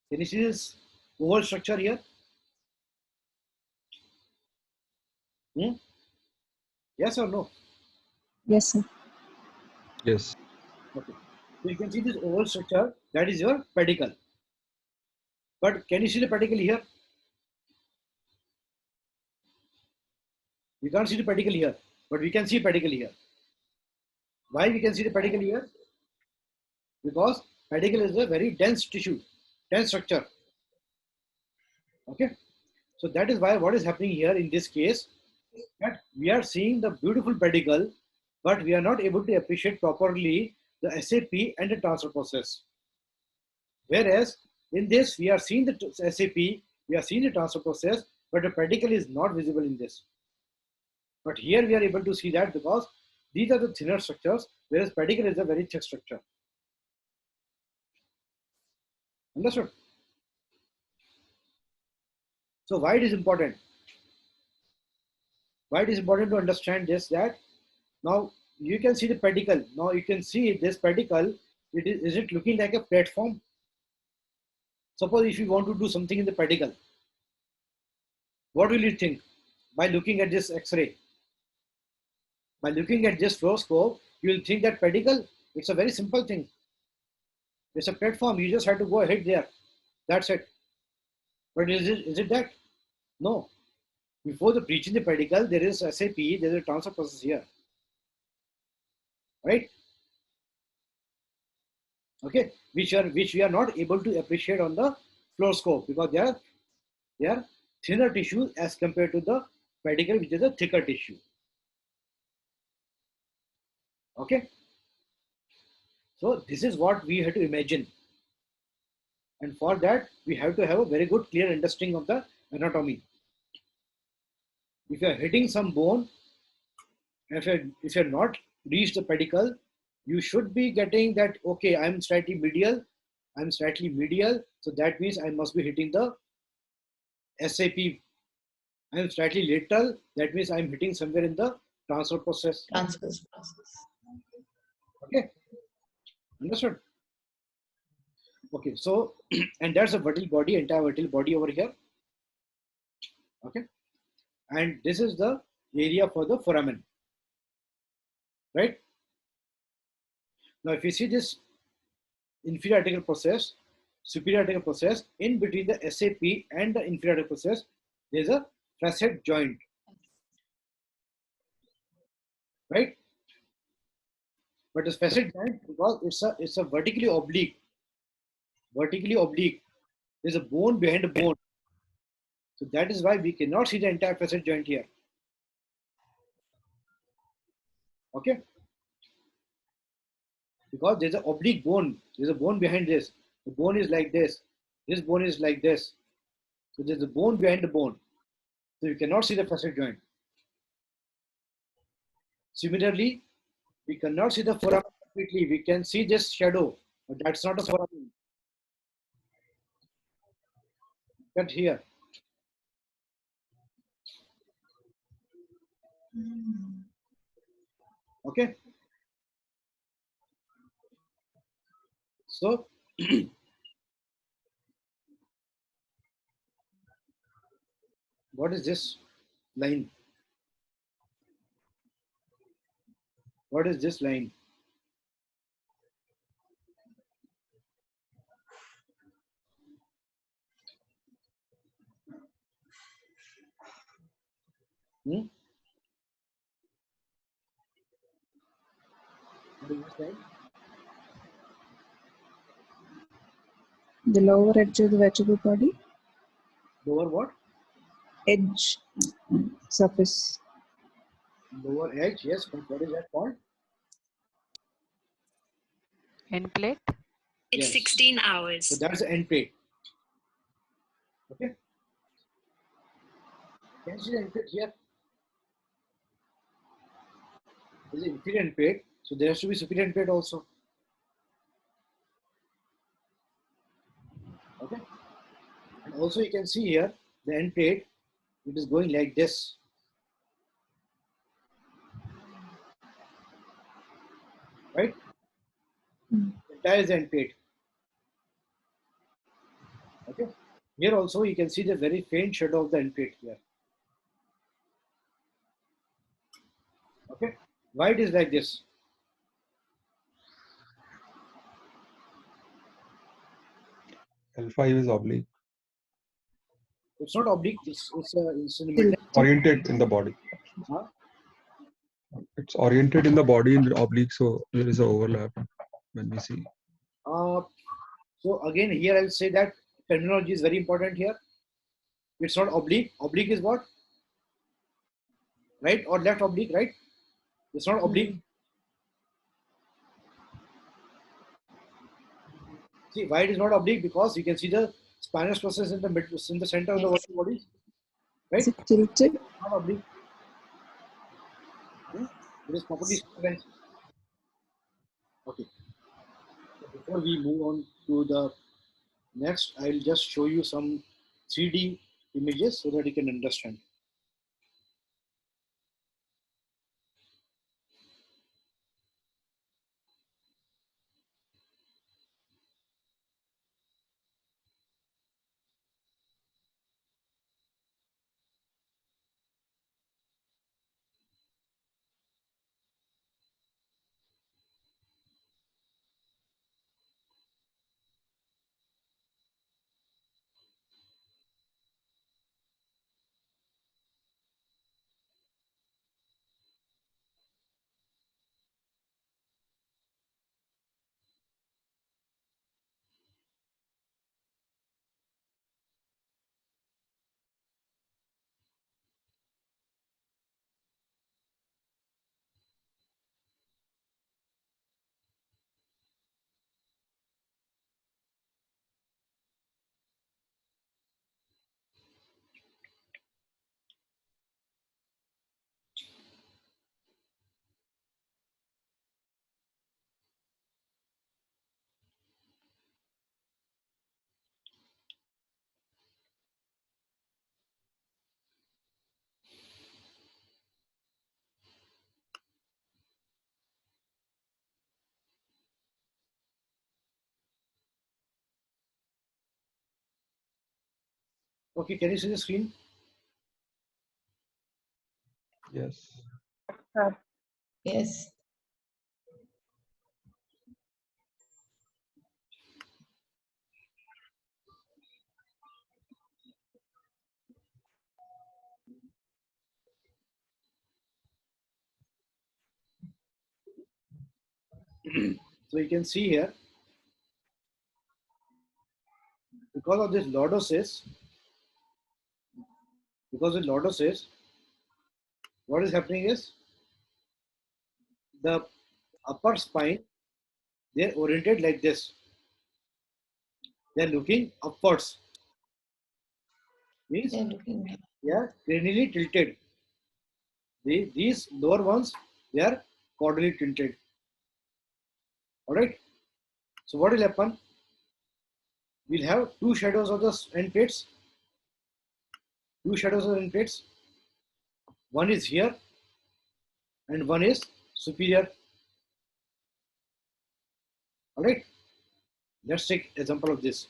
Can you see this oval structure here? Hmm? Yes or no? Yes, sir. Yes. Okay. So you can see this oval structure, that is your pedicle. But can you see the pedicle here? We can't see the pedicle here, but we can see pedicle here. Why we can see the pedicle here? Because pedicle is a very dense tissue, dense structure. Okay. So that is why what is happening here in this case, that we are seeing the beautiful pedicle, but we are not able to appreciate properly the SAP and the transfer process. Whereas in this, we are seeing the SAP, we are seeing the transfer process, but the pedicle is not visible in this. But here we are able to see that because these are the thinner structures, whereas pedicle is a very thick structure. Understood? So why it is important? Why it is important to understand this, that now you can see the pedicle. Now you can see this pedicle, is it looking like a platform? Suppose if you want to do something in the pedicle, what will you think by looking at this X-ray? By looking at this fluoroscope, you will think that pedicle, it's a very simple thing. It's a platform, you just have to go ahead there. That's it. But is it that? No. Before the breaching the pedicle, there is SAP, there is a transfer process here. Right? Okay, which we are not able to appreciate on the fluoroscope because they are thinner tissues as compared to the pedicle, which is a thicker tissue. Okay, so this is what we have to imagine, and for that we have to have a very good clear understanding of the anatomy. If you are hitting some bone, if you're not reached the pedicle, you should be getting that, okay, I'm slightly medial, so that means I must be hitting the SAP. I'm slightly lateral, that means I'm hitting somewhere in the transfer process. Transfer process. Okay, understood? Okay, so and that's a vertebral body, entire vertebral body over here. Okay, and this is the area for the foramen, right? Now, if you see this inferior articular process, superior articular process, in between the SAP and the inferior articular process, there's a facet joint, right? But this facet joint, because it's a vertically oblique. There's a bone behind a bone. So that is why we cannot see the entire facet joint here. Okay? Because there's an oblique bone. There's a bone behind this. The bone is like this. This bone is like this. So there's a bone behind the bone. So you cannot see the facet joint. Similarly, we cannot see the foramen completely. We can see this shadow, but that's not a foramen. Cut here. Okay. So what is this line? What is this line? Hmm? What is this line? The lower edge of the vertebral body. Lower what? Edge. Surface. Lower edge, yes, but what is that called? End plate. It's Yes. 16 hours. So that's the end plate. Okay. Can you see the end plate here? This is inferior end plate, so there has to be superior end plate also. Okay. And also you can see here the end plate, it is going like this. Right? Entire is the end plate. Okay. Here also you can see the very faint shadow of the end plate here. Okay. Why it is like this? L5 is oblique. It's not oblique. It's in the middle. Oriented in the body. Huh? It's oriented in the body in the oblique, so there is an overlap when we see. So again, here I'll say that terminology is very important here. It's not oblique. Oblique is what? Right or left oblique, right? It's not oblique. See, why it is not oblique? Because you can see the spinous process in the mid, in the center of the body, right? Is it tilted? Not oblique. It is properly bent. Okay. So before we move on to the next, I'll just show you some 3D images so that you can understand. Okay, can you see the screen? Yes. Yes. So you can see here, because of this lordosis, what is happening is the upper spine, they're oriented like this. They are looking upwards. Means They're looking at. they are cranially tilted. These lower ones, they are caudally tilted. All right. So what will happen? We'll have two shadows of the end plates. Two shadows of the end plates. One is here and one is superior. All right. Let's take example of this.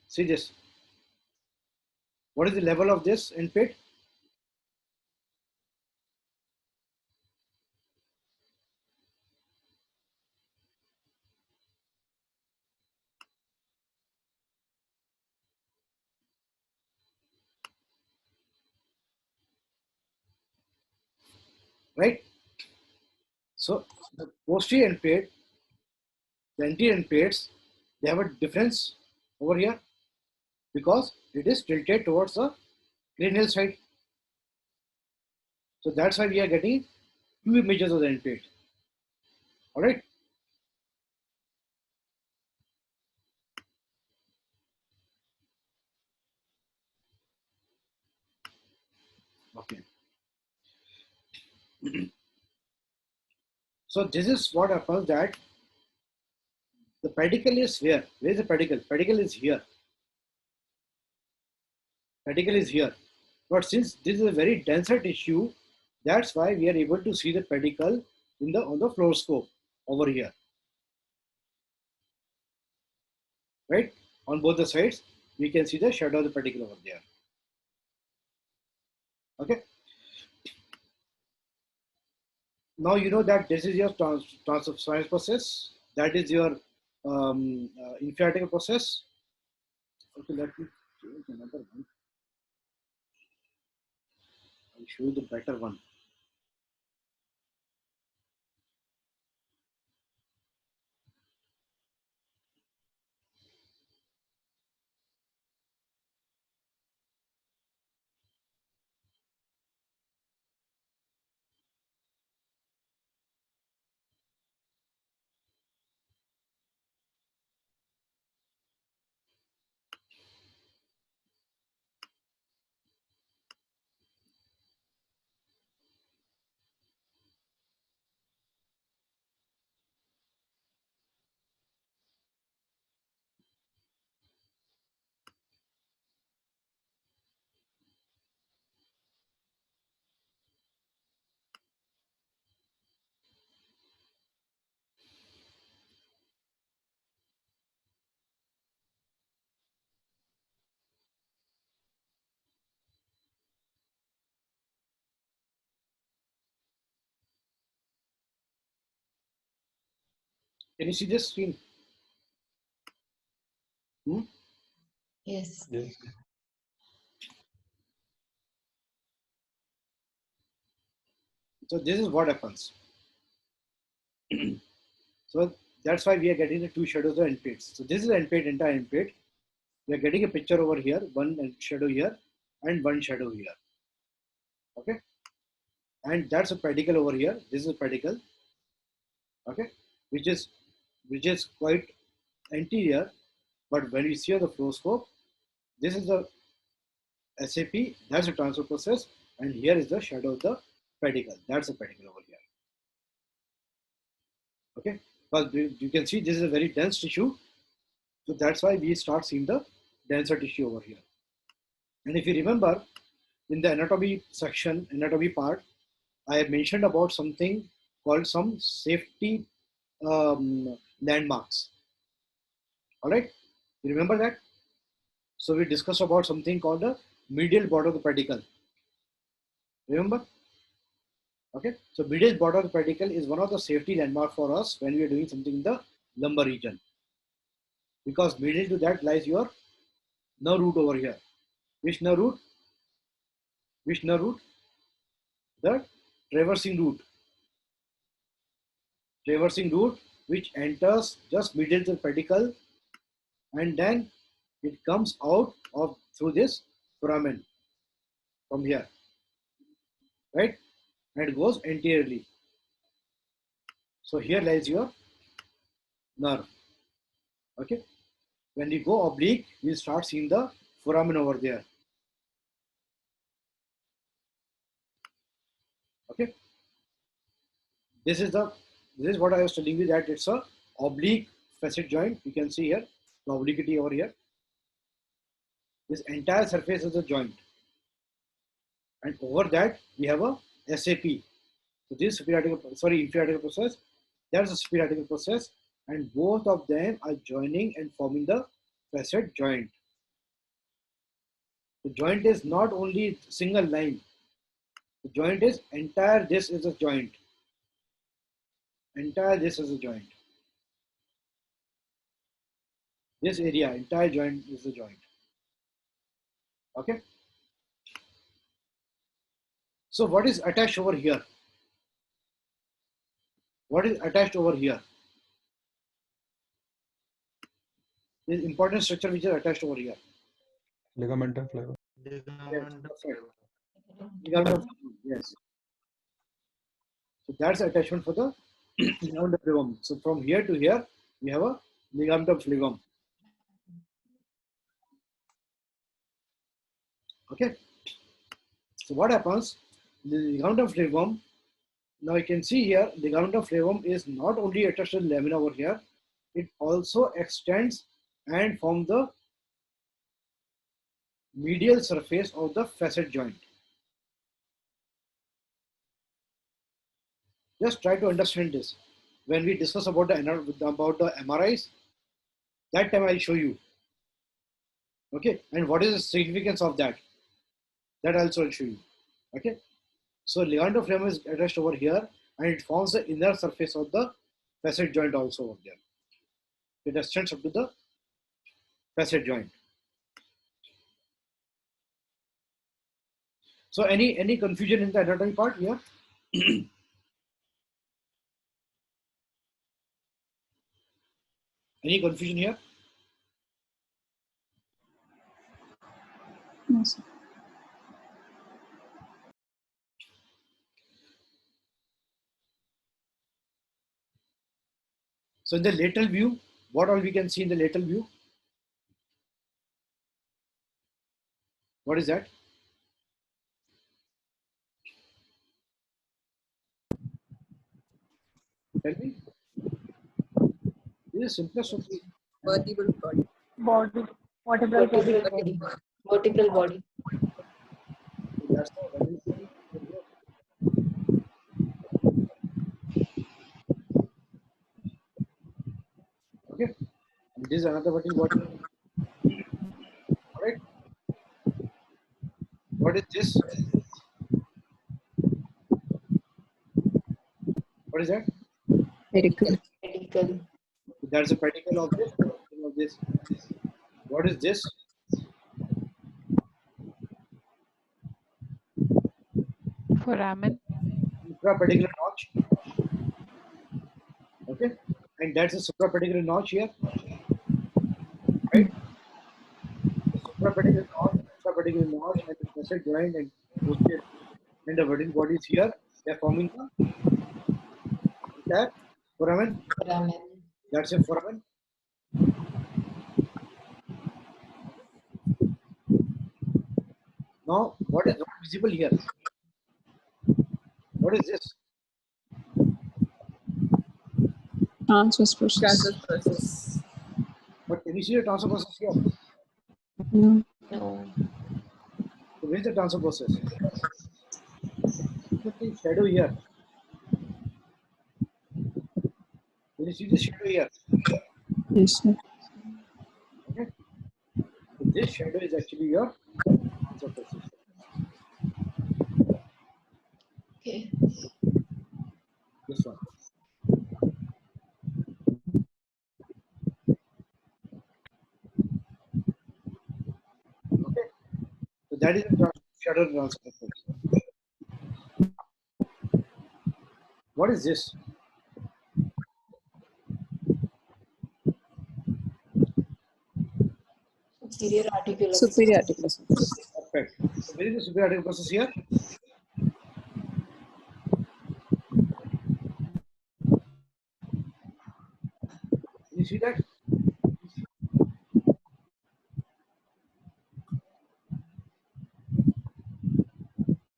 See this. What is the level of this end plate? Right. So the posterior end plate, the anterior end plates, they have a difference over here because it is tilted towards the cranial side. So that's why we are getting two images of the end plate. All right. Okay. So this is what happens that the pedicle is where? Where is the pedicle? Pedicle is here. Pedicle is here. But since this is a very denser tissue, that's why we are able to see the pedicle in the on the fluoroscope over here. Right? On both the sides, we can see the shadow of the pedicle over there. Okay. Now you know that this is your transverse process. That is your infrartical process. Okay, let me choose another one. I'll show you the better one. Can you see this screen? Hmm? Yes. Yes. So this is what happens. So that's why we are getting the two shadows of end plates. So this is end plate, entire end plate. We are getting a picture over here, one shadow here and one shadow here. Okay. And that's a pedicle over here. This is a pedicle. Okay. Which is quite anterior. But when we see on the fluoroscope, this is the SAP, that's the transfer process, and here is the shadow of the pedicle. That's the pedicle over here. Okay. But you can see this is a very dense tissue. So that's why we start seeing the denser tissue over here. And if you remember, in the anatomy section, anatomy part, I have mentioned about something called some safety landmarks. All right, you remember that? So we discussed about something called the medial border of the pedicle. Remember? Okay, so medial border of the pedicle is one of the safety landmark for us when we are doing something in the lumbar region, because medial to that lies your nerve root over here. Which nerve root? Which nerve root? The traversing root. Traversing root which enters just medial to the pedicle, and then it comes out of through this foramen from here, right? And it goes anteriorly. So here lies your nerve. Okay. When we go oblique, we start seeing the foramen over there. Okay. This is what I was telling you, that it's a oblique facet joint. You can see here the obliquity over here. This entire surface is a joint, and over that we have a SAP. So this inferior articular process, there's a superior articular process, and both of them are joining and forming the facet joint. The joint is not only single line. The joint is entire. This is a joint. Entire this is a joint. This area, entire joint is a joint. Okay. So what is attached over here? What is attached over here? This important structure which is attached over here. Ligamentum flavor. Ligament That's right. flavor. Ligament of yes. So that's the attachment for the ligament of flavum. So from here to here, we have a ligament of flavum. Okay. So what happens? The ligament of flavum. Now you can see here, the ligament of flavum is not only attached to the lamina over here, it also extends and forms the medial surface of the facet joint. Just try to understand this. When we discuss about the MRIs, that time I'll show you. Okay, and what is the significance of that? That also I'll show you. Okay, so ligament of flavum is attached over here, and it forms the inner surface of the facet joint also over there. It extends up to the facet joint. So any confusion in the anatomy part here? Any confusion here? No, sir. So in the lateral view, what all we can see in the lateral view? What is that? Tell me. This is simplest of the. Vertebral body. Body. Vertebral body. Vertebral body. Vertebral body. That's the value. Okay. And this is another vertical body. All right. What is this? What is that? Pedicle. Pedicle. That's a pedicle of this. Of this. What is this? Foramen. Suprapedicular notch. Okay. And that's a suprapedicular notch here. Right? The suprapedicular notch, and the facet joint and posterior and the vertical bodies here. They are forming the foramen. Foramen. That's a foramen. Now, what is not visible here? What is this? Transverse process. Transverse process. But can you see the transfer process here? No. No. So where is the transfer process? Look at the shadow here. Can you see the shadow here? Yes, sir. Okay. So this shadow is actually your transfer process. Okay. This one. Okay. So that is the shadow transfer process. What is this? Superior articular. Superior articular surface. Perfect. So where is the superior articular process here? see that?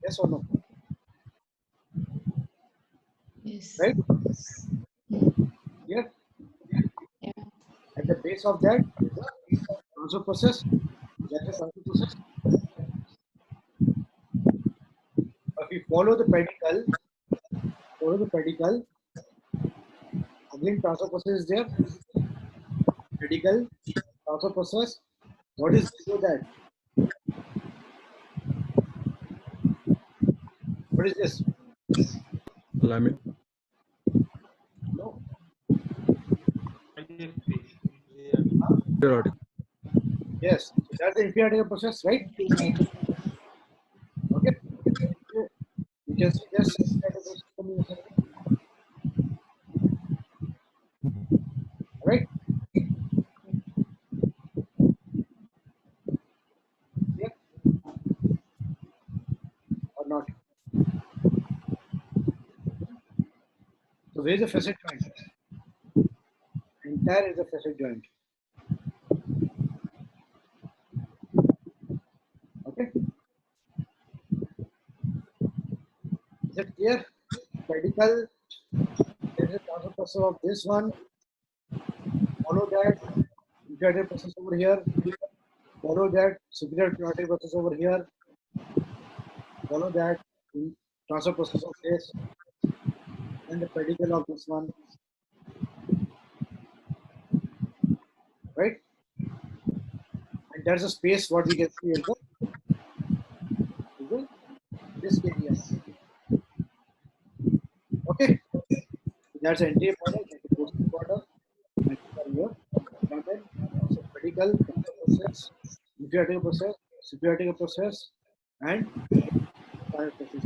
Yes or no? Yes. Right? Mm. Yeah. Yeah. At the base of that is the transfer process. That's a transfer process. If we follow the pedicle, again transfer process is there. Pedicle, transfer process. What is below that? What is this? Lamin. No. Inferior article. Yes. So that's the inferior process, right? Okay. You can see this coming in a second. Right? Yeah or not? So where is the facet joint? Entire is the facet joint. Okay. Is it clear? Pedicle, there is a transfer process of this one. Follow that inferior process over here. Follow that superior carotid process over here. Follow that transfer process of this and the pedicle of this one. Right? And there's a space what we can see is the this area. Okay. That's the anterior border, that's the posterior border, and these are your abdomen, so pedicle, transfer process, inferior process, superior process, and spinal process.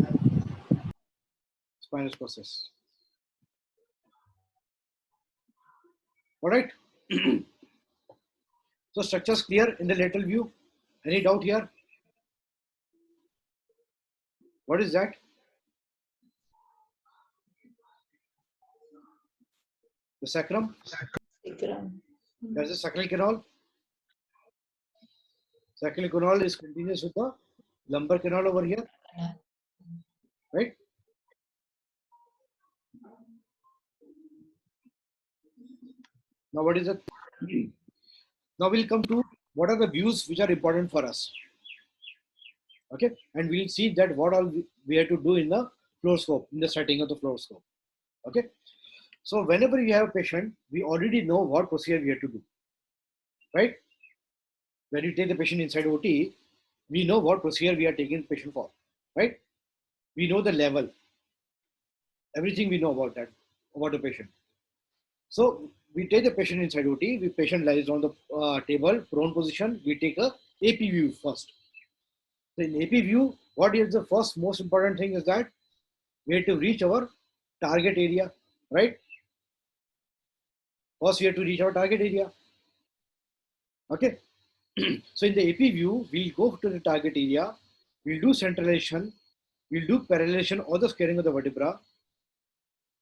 Spinal process. All right. So structures clear in the lateral view. Any doubt here? What is that? The sacrum. Sacrum. There's a sacral canal. Sacral canal is continuous with the lumbar canal over here, right? Now what is it? Now we'll come to what are the views which are important for us. Okay, and we'll see that what all we have to do in the fluoroscope, in the setting of the fluoroscope. Okay, so whenever you have a patient, we already know what procedure we have to do, right? When you take the patient inside OT, we know what procedure we are taking the patient for, right? We know the level, everything we know about that, about the patient. So we take the patient inside OT, the patient lies on the table, prone position, we take a AP view first. So in AP view, what is the first most important thing is that we have to reach our target area, right? First, we have to reach our target area. Okay. So in the AP view, we'll go to the target area, we'll do centralization, we'll do parallelization or the squaring of the vertebra.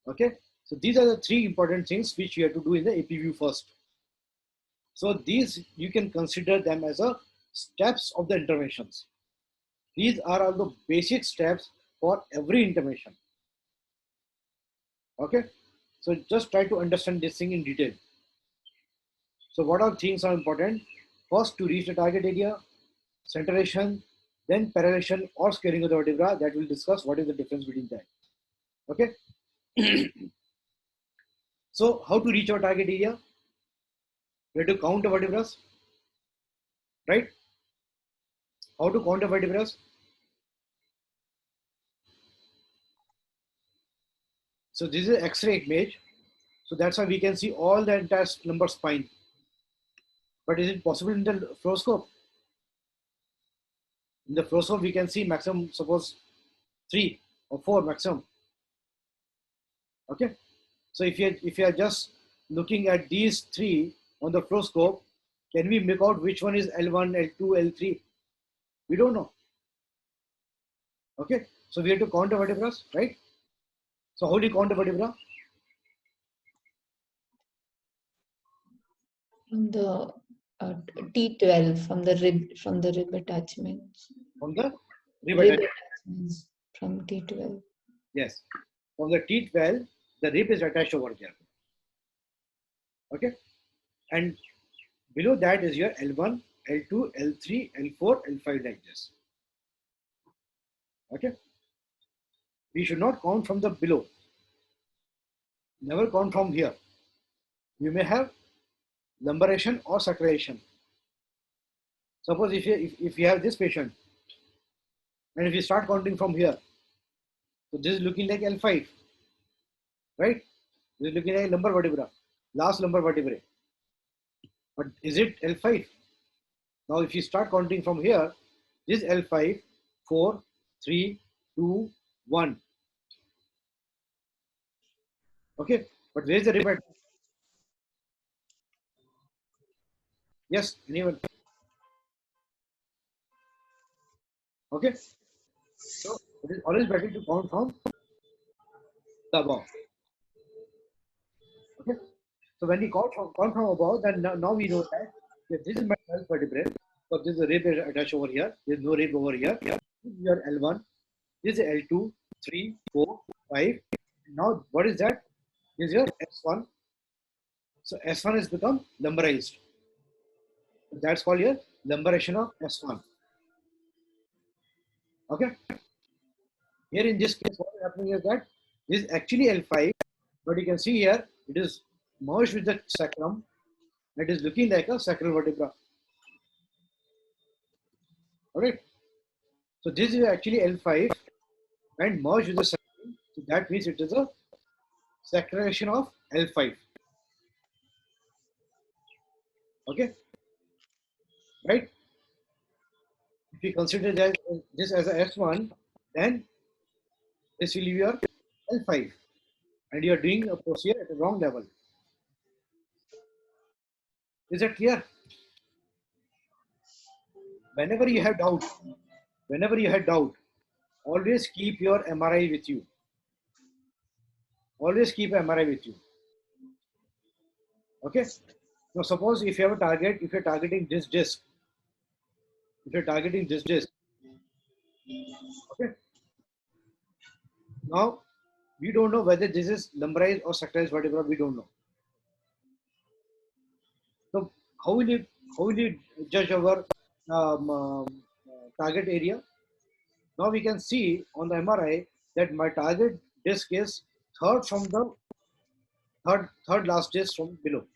Okay. So these are the three important things which you have to do in the AP view first. So these you can consider them as a steps of the interventions. These are all the basic steps for every intervention. Okay. So just try to understand this thing in detail. So what all things are important? First, to reach the target area, centralization, then parallelization or squaring of the vertebra. That we'll discuss what is the difference between that. Okay. So how to reach our target area? We have to count the vertebrae, right? How to count the vertebrae? So this is X-ray image. So that's how we can see all the entire lumbar spine. But is it possible in the fluoroscope? In the fluoroscope, we can see maximum, suppose 3 or 4 maximum. Okay. So if you are just looking at these 3 on the fluoroscope, can we make out which one is L1, L2, L3? We don't know. Okay. So we have to count the vertebrae, right? So how do you count the vertebra? From the T12, from the rib attachments. From the rib Rib attachment. attachments from T12. Yes. From the T12, the rib is attached over there. Okay. And below that is your L1, L2, L3, L4, L5 like this. Okay. We should not count from the below. Never count from here. You may have lumbaration or sacralization. Suppose if you have this patient, and if you start counting from here, so this is looking like L5, right? This is looking like lumbar vertebra, last lumbar vertebrae. But is it L5? Now, if you start counting from here, this is L5, 4, 3, 2, 1. Okay, but where is the rib? Yes, anyone? Okay, so it is always better to count from the above. Okay, so when we count from above, then now we know that this is my 12th vertebrae. So this is a rib attached over here. There is no rib over here. This is your L1. This is L2, 3, 4, 5. Now what is that? This is your S1. So S1 has become lumbarized. That's called your lumbaration of S1. Okay. Here in this case, what is happening is that this is actually L5, but you can see here it is merged with the sacrum. It is looking like a sacral vertebra. Alright. So this is actually L5 and merged with the sacrum. So that means it is a sacralization of L5. Okay. Right. If you consider that this as a S1, then this will be your L5, and you are doing a procedure at the wrong level. Is that clear? Whenever you have doubt, always keep your MRI with you. Always keep MRI with you. Okay. Now suppose if you have a target, if you're targeting this disc, okay. Now we don't know whether this is lumbarized or sacralized vertebra. We don't know. So how will you judge our target area? Now we can see on the MRI that my target disc is third from the third last disc from below.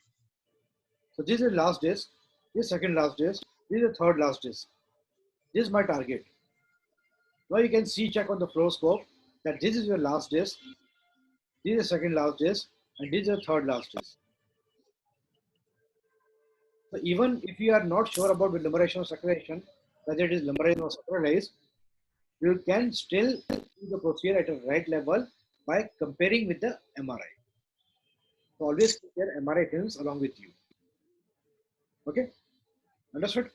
So this is last disc, this is second last disc, this is the third last disc. This is my target. Now you can see, check on the fluoroscope that this is your last disc, this is the second last disc, and this is the third last disc. So even if you are not sure about the lumbaration or sacralization, whether it is lumbarized or sacralized, you can still do the procedure at a right level by comparing with the MRI. So always keep your MRI films along with you. Okay, understood?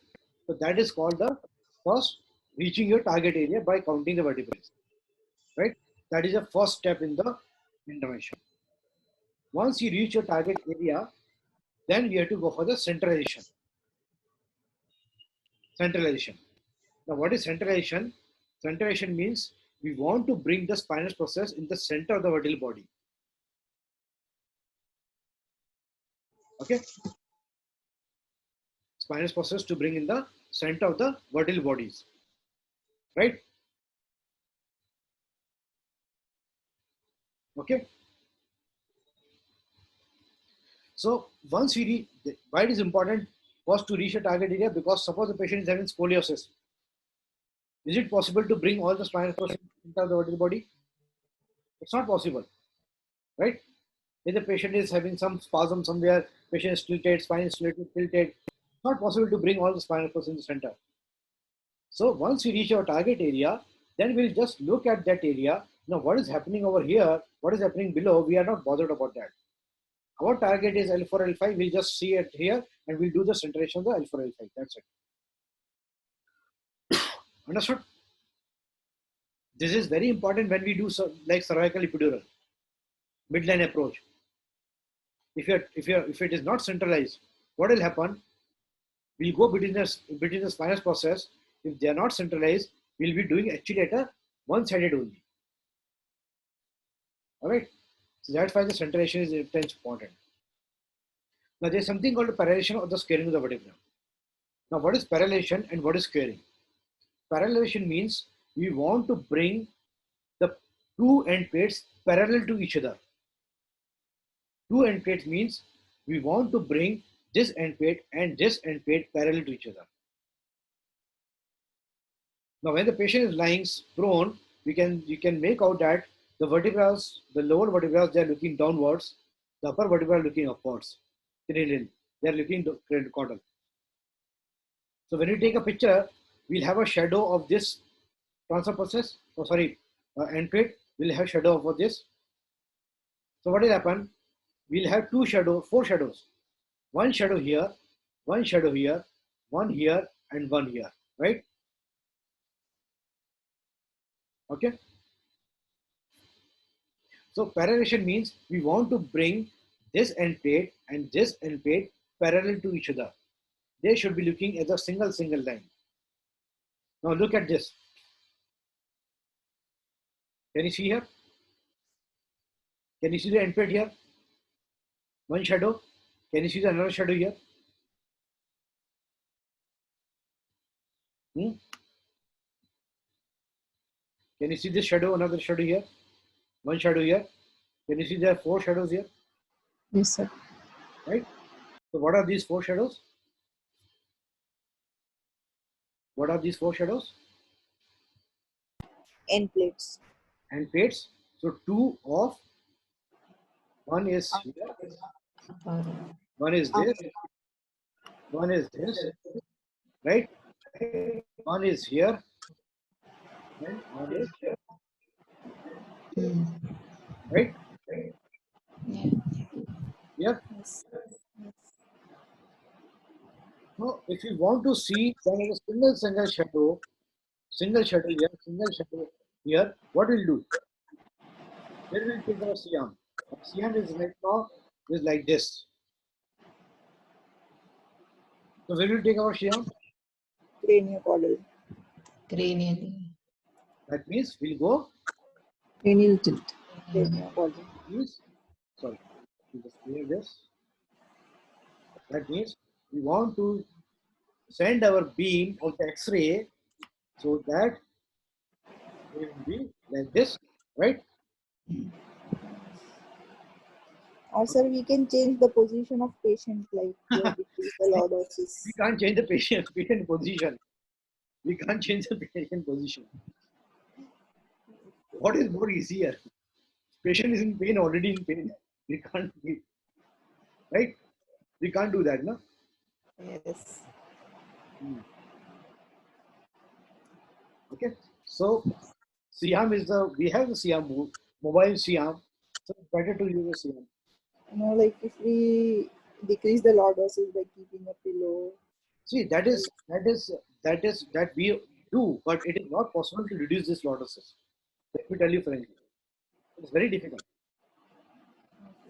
So that is called the first reaching your target area by counting the vertebrae. Right? That is the first step in the intervention. Once you reach your target area, then we have to go for the centralization. Centralization. Now, what is centralization? Centralization means we want to bring the spinous process in the center of the vertebral body. Okay. Spinous process to bring in the center of the vertebral bodies. Right? Okay. So once we reach, why it is important first to reach a target area? Because suppose the patient is having scoliosis. Is it possible to bring all the spinal process into the vertebral body? It's not possible, right? If the patient is having some spasm somewhere, patient is tilted, spine is tilted, it's not possible to bring all the spinal process in the center. So once we reach our target area, then we'll just look at that area. Now what is happening over here, what is happening below, we are not bothered about that. Our target is L4, L5, we'll just see it here and we'll do the centration of the L4, L5, that's it. Understood? This is very important when we do like cervical epidural, midline approach. If it is not centralized, what will happen? We'll go between the spinous process. If they are not centralized, we'll be doing actually at a one-sided only. All right. So that's why the centralization is important. Now there's something called parallelization or the squaring of the vertebra. Now what is parallelization and what is squaring? Parallelization means we want to bring the two end plates parallel to each other. Two end plates means we want to bring this end plate and this end plate parallel to each other. Now when the patient is lying prone, you can make out that the vertebrae, the lower vertebrae, they are looking downwards, the upper vertebrae are looking upwards. They are looking caudal. So when you take a picture, we'll have a shadow of this transfer process. Oh, sorry, end plate. We'll have shadow of this. So what will happen? We'll have four shadows. One shadow here, one shadow here, one here, and one here. Right? Okay. So parallelization means we want to bring this end plate and this end plate parallel to each other. They should be looking as a single line. Now look at this. Can you see here? Can you see the end plate here? One shadow. Can you see another shadow here? Can you see this shadow, another shadow here? One shadow here. Can you see there are four shadows here? Yes, sir. Right? So what are these four shadows? What are these four shadows? End plates. End plates. So two of one is here, one is this, one is this, right? One is here, and one is here, right? Yeah. Yeah. Yes. So if you want to see then a single shadow, single shadow here, what we'll do? Where will take our Siam? Our Siam is right now is like this. So where will take our Siam? Craniocaudal. Cranial. That means we'll go Cranial tilt. Craniocaudal. sorry, we'll just clear this. That means we want to send our beam of the X-ray so that it will be like this, right? Or sir, we can change the position of patient like decrease the lordosis. We can't change the patient position. We can't change the patient position. What is more easier? Patient is in pain, already in pain. We can't, right? We can't do that, no? Yes. Okay. So Siam is we have the Siam mobile Siam. So it's better to use a Siam. Like if we decrease the lordosis by keeping a pillow. See, that we do, but it is not possible to reduce this lordosis. Let me tell you frankly. It's very difficult.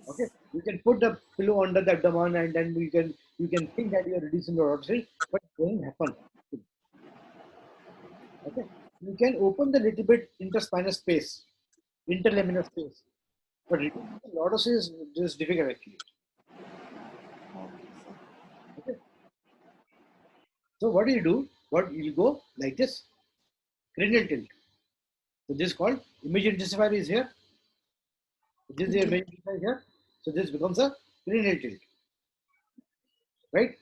Okay, you can put the pillow under the abdomen and then you can think that you are reducing the lordosis, but it doesn't happen. Okay, you can open the little bit interspinal space, interlaminar space, but reducing the lordosis is difficult actually. Okay, so what do you do? What you go like this, cranial tilt. So this is called image intensifier is here. This is the image intensifier here. So this becomes a cranial tilt, right?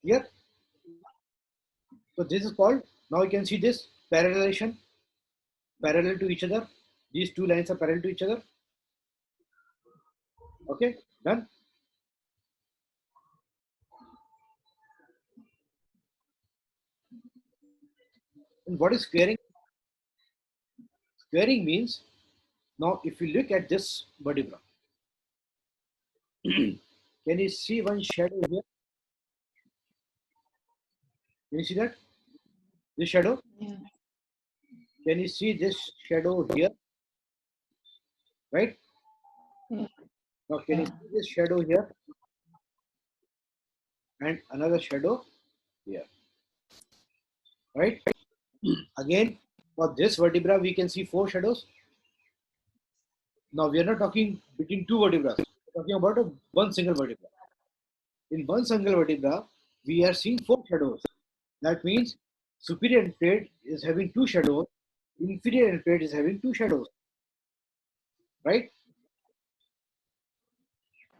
Here. So this is called, now you can see this parallelization, parallel to each other. These two lines are parallel to each other. Okay, done. And what is squaring? Squaring means, now if you look at this vertebra, can you see one shadow here? Can you see that? This shadow? Yeah. Can you see this shadow here? Right? Yeah. Now can you see this shadow here? and another shadow here. Right? Again, for this vertebra, we can see 4 shadows. Now we are not talking between 2 vertebrae. We're talking about one single vertebra. In one single vertebra, we are seeing 4 shadows. That means superior end plate is having 2 shadows, inferior end plate is having 2 shadows. Right?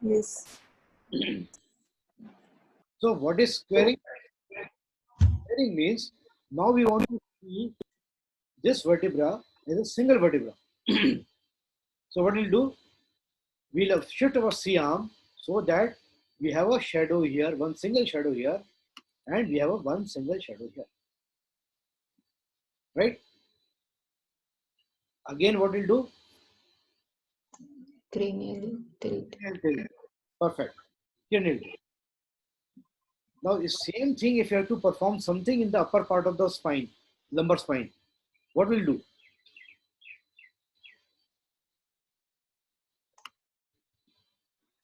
Yes. So what is squaring? Squaring means now we want to see this vertebra as a single vertebra. So what we'll do? We'll shift our C arm so that we have a shadow here, one single shadow here, and we have a one single shadow here. Right? Again, what we'll do? Cranial tilt. Perfect. Cranial tilt. Now, the same thing if you have to perform something in the upper part of the spine, lumbar spine, what will do?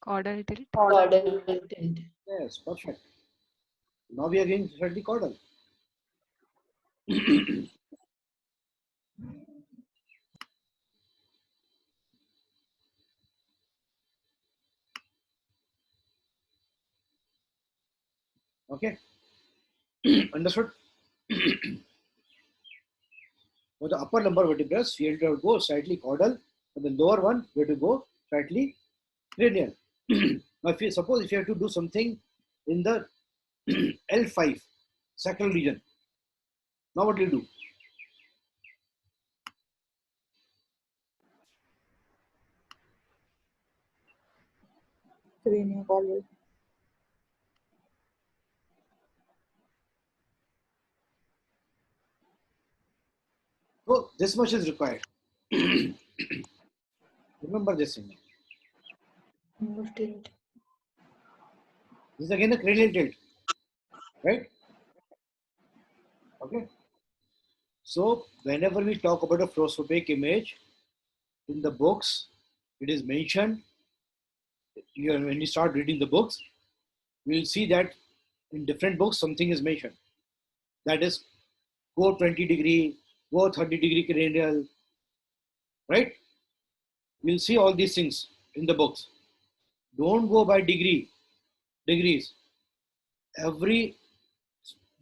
Caudal tilt. Caudal tilt. Yes, perfect. Now we are going to study caudal. Okay, understood? For the upper lumbar vertebrae, we have to go slightly caudal. For the lower one, we have to go slightly cranial. Now, suppose if you have to do something in the L5 sacral region, now what will you do? Craniocaudal. So this much is required. Remember this thing. More tilt. This is again a cranial tilt, right? Okay. So whenever we talk about a fluoroscopic image in the books, it is mentioned. When you start reading the books, you will see that in different books something is mentioned. That is, go 20 degree, go 30 degree cranial, right? You'll see all these things in the books. Don't go by degrees. Every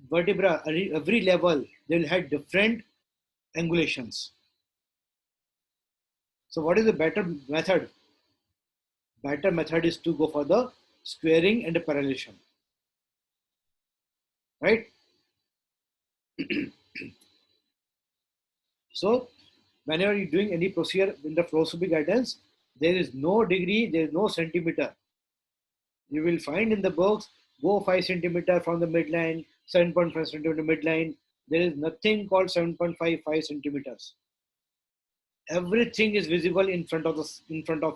vertebra, every level, they'll have different angulations. So what is the better method? Better method is to go for the squaring and the parallelization. Right? So whenever you're doing any procedure in the fluoroscopy guidance, there is no degree, there is no centimeter. You will find in the books, go 5 centimeter from the midline, 7.5 centimeter midline. There is nothing called 7.55 centimeters. Everything is visible in front of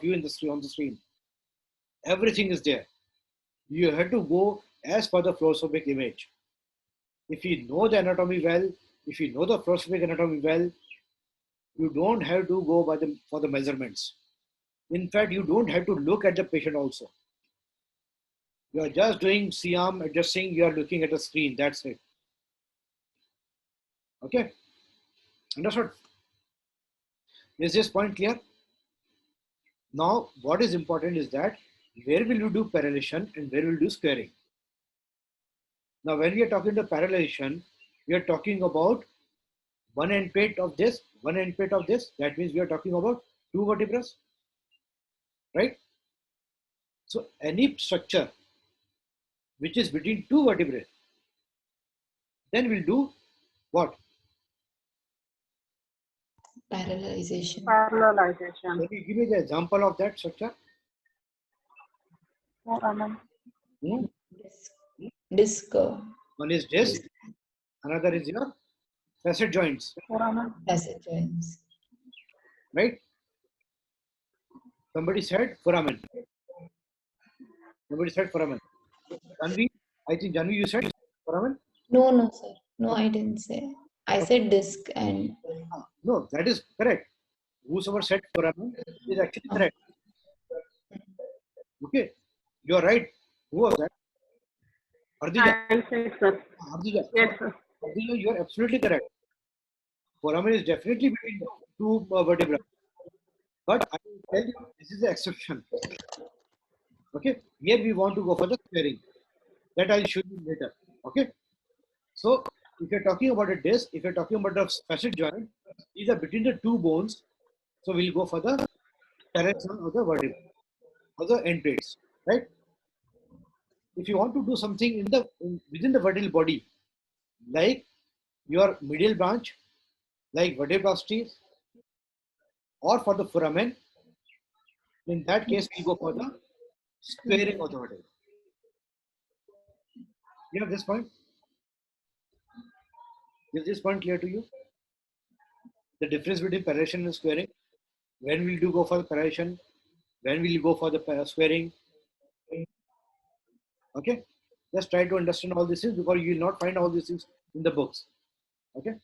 you on the screen. Everything is there. You have to go as per the fluoroscopic image. If you know the anatomy well, if you know the fluoroscopic anatomy well, you don't have to go for the measurements. In fact, you don't have to look at the patient also. You are just doing C-arm adjusting, you are looking at the screen, that's it. Okay? Understood? Is this point clear? Now, what is important is that where will you do parallelization and where will you do squaring? Now, when we are talking about parallelization, we are talking about one end plate of this, one end plate of this. That means we are talking about 2 vertebrae, right? So, any structure which is between 2 vertebrae, then we'll do what? Parallelization. Parallelization. Can you give me the example of that structure? Foramen. Hmm? Disc. One is disc, another is your facet joints, Foramen. Facet joints. right? Somebody said foramen. Somebody said foramen. Janvi, I think Janvi, you said foramen? No, sir. No, I didn't say. I said disc and. No, that is correct. Whosoever said foramen is actually correct. Okay, you are right. Who was that? Ardija, I said, sir. Ardija. Yes, sir. Ardija, you are absolutely correct. Foramen is definitely between the two vertebrae. But I will tell you, this is the exception. Okay, here we want to go for the squaring. That I'll show you later. Okay, so if you're talking about a disc, if you're talking about a facet joint, these are between the two bones. So we'll go for the terrain of the vertebra, or the end plates, right? If you want to do something within the vertebral body, like your medial branch, like vertebroplasty, or for the foramen, in that case we go for the squaring of the vertebra. You have this point? Is this point clear to you? The difference between pannulation and squaring? When will you go for the pannulation? When will you go for the squaring? Okay, just try to understand all these things because you will not find all these things in the books. Okay,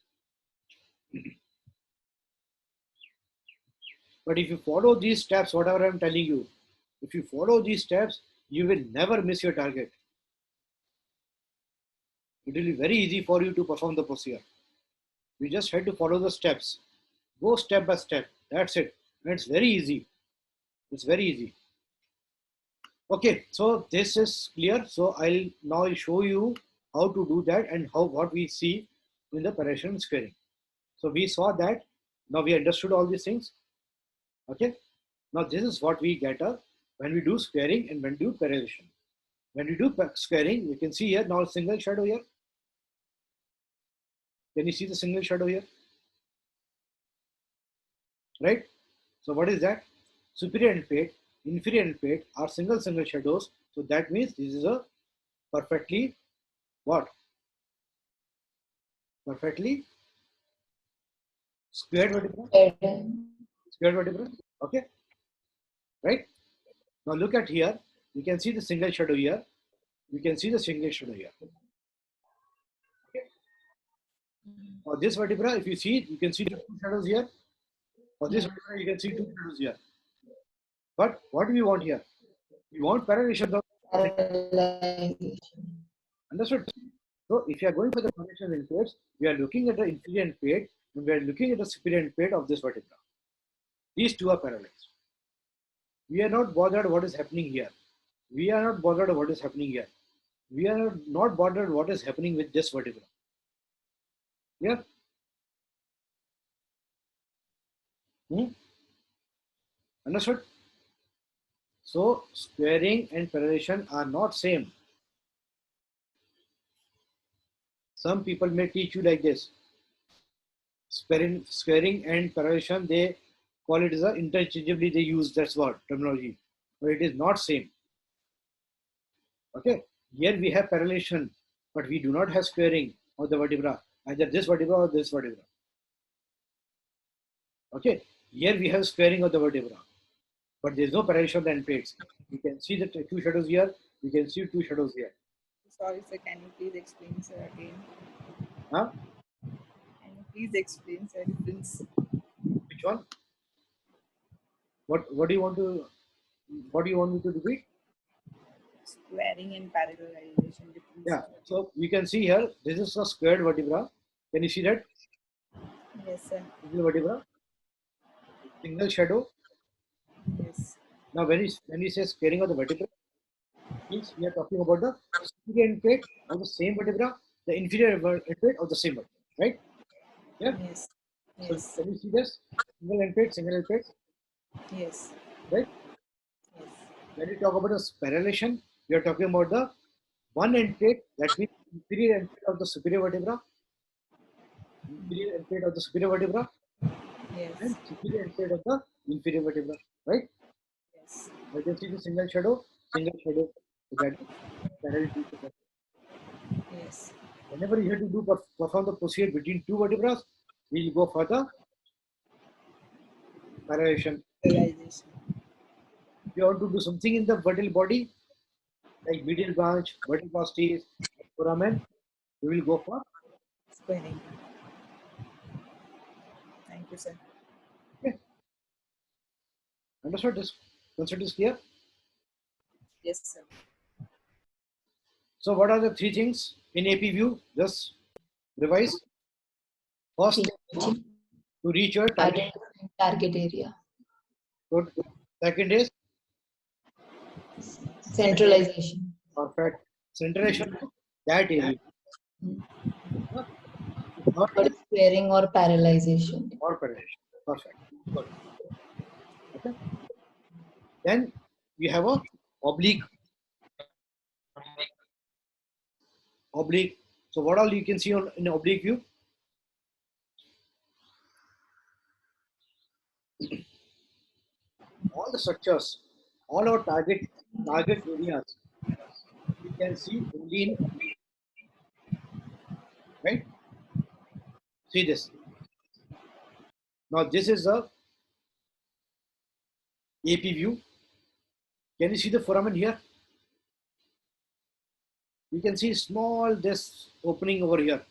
but if you follow these steps, whatever I'm telling you, if you follow these steps, you will never miss your target. It will be very easy for you to perform the procedure. You just have to follow the steps. Go step by step. That's it. And it's very easy. It's very easy. Okay, so this is clear. So I'll now show you how to do that and what we see in the pannulation squaring. So we saw that. Now we understood all these things. Okay. Now this is what we get when we do squaring and when we do pannulation. When we do squaring, you can see here now a single shadow here. Can you see the single shadow here? Right? So what is that? Superior end plate, inferior end plate are single shadows. So that means this is a perfectly what? Perfectly squared vertebra. Squared vertebra. Okay. Right? Now look at here. You can see the single shadow here. You can see the single shadow here. Okay. Now this vertebra, if you see, you can see the two shadows here. For this vertebra, you can see two shadows here. But what do we want here? We want pannulation. Understood? So if you are going for the pannulation end plates, we are looking at the inferior end plate and we are looking at the superior end plate of this vertebra. These two are parallax. We are not bothered what is happening here. We are not bothered what is happening here. We are not bothered what is happening with this vertebra. Yeah. Understood? So squaring and pannulation are not same. Some people may teach you like this. Squaring and pannulation, they call it as a interchangeably, they use that word terminology, but it is not same. Okay, here we have pannulation, but we do not have squaring of the vertebra, either this vertebra or this vertebra. Okay, here we have squaring of the vertebra, but there is no pannulation of the end plates. You can see the two shadows here, you can see two shadows here. Sorry, sir. Can you please explain, sir, again? Huh? Can you please explain, sir, difference? Which one? What do you want me to repeat? Squaring and parallelization difference. Yeah, so you can see here, this is a squared vertebra. Can you see that? Yes, sir. This is the vertebra. Single shadow. Yes. Now when we say squaring of the vertebra, means we are talking about the superior end plate of the same vertebra, the inferior end plate of the same vertebra, right? Yeah. Yes. So Yes. can you see this? Single end plate, Yes. right? Yes. When we talk about the pannulation, we are talking about the one end plate, that means inferior end plate of the superior vertebra, inferior end plate of the superior vertebra, Yes. and superior end plate of the inferior vertebra, right? Yes. You can see the single shadow. So that is parallel to each other. Yes. Whenever you have to perform the procedure between two vertebrae, we will go for the pannulation. Parallelization. If you want to do something in the vertebral body, like medial branch, vertebroplasty, foramen, we will go for. Squaring. Thank you, sir. Okay. Understood? This concept is clear. Yes, sir. So what are the three things in AP view? Just revise. First, Reaching, to reach your target. identifying target area, Good. Second is centralization, perfect centration of that area. Third or is squaring or parallelization. operation. Perfect. Good. Okay. Then we have a oblique. Oblique. So what all you can see on in oblique view? All the structures, all our target areas, we can see only in oblique, right? See this. Now this is a AP view. Can you see the foramen here? You can see small this opening over here.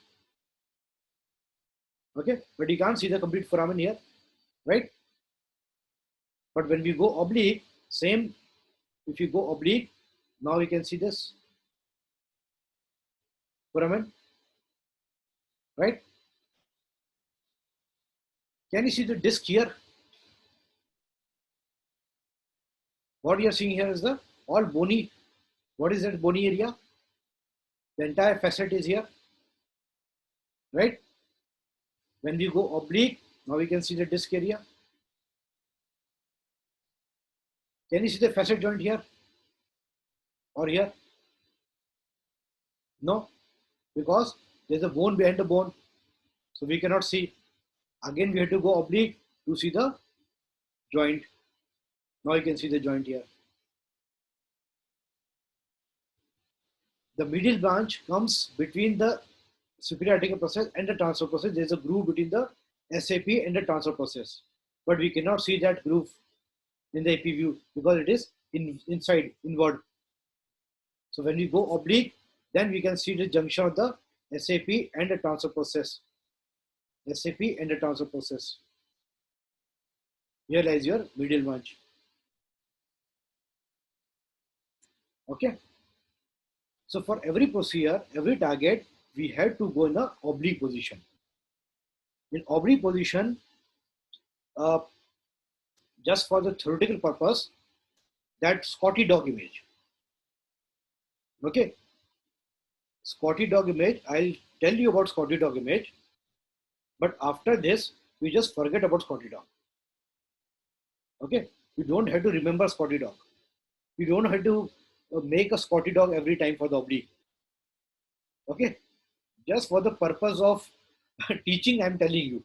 Okay, but you can't see the complete foramen here, right? But when we go oblique, same. If you go oblique, now we can see this foramen, right? Can you see the disc here? What you are seeing here is the all bony. What is that bony area? The entire facet is here, right? When we go oblique, now we can see the disc area. Can you see the facet joint here or here? No, because there's a bone behind the bone, so we cannot see. Again, we have to go oblique to see the joint. Now you can see the joint here. The medial branch comes between the superior articular process and the transfer process. There's a groove between the SAP and the transfer process, but we cannot see that groove in the AP view because it is inside, inward. So when we go oblique, then we can see the junction of the SAP and the transfer process. SAP and the transfer process. Here lies your medial branch. Okay. So for every procedure, every target, we have to go in a oblique position. In oblique position, just for the theoretical purpose, that Scotty dog image. Okay. Scotty dog image, I'll tell you about Scotty dog image, but after this, we just forget about Scotty dog. Okay. You don't have to remember Scotty dog. You don't have to make a Scotty dog every time for the oblique. Okay. Just for the purpose of teaching, I'm telling you,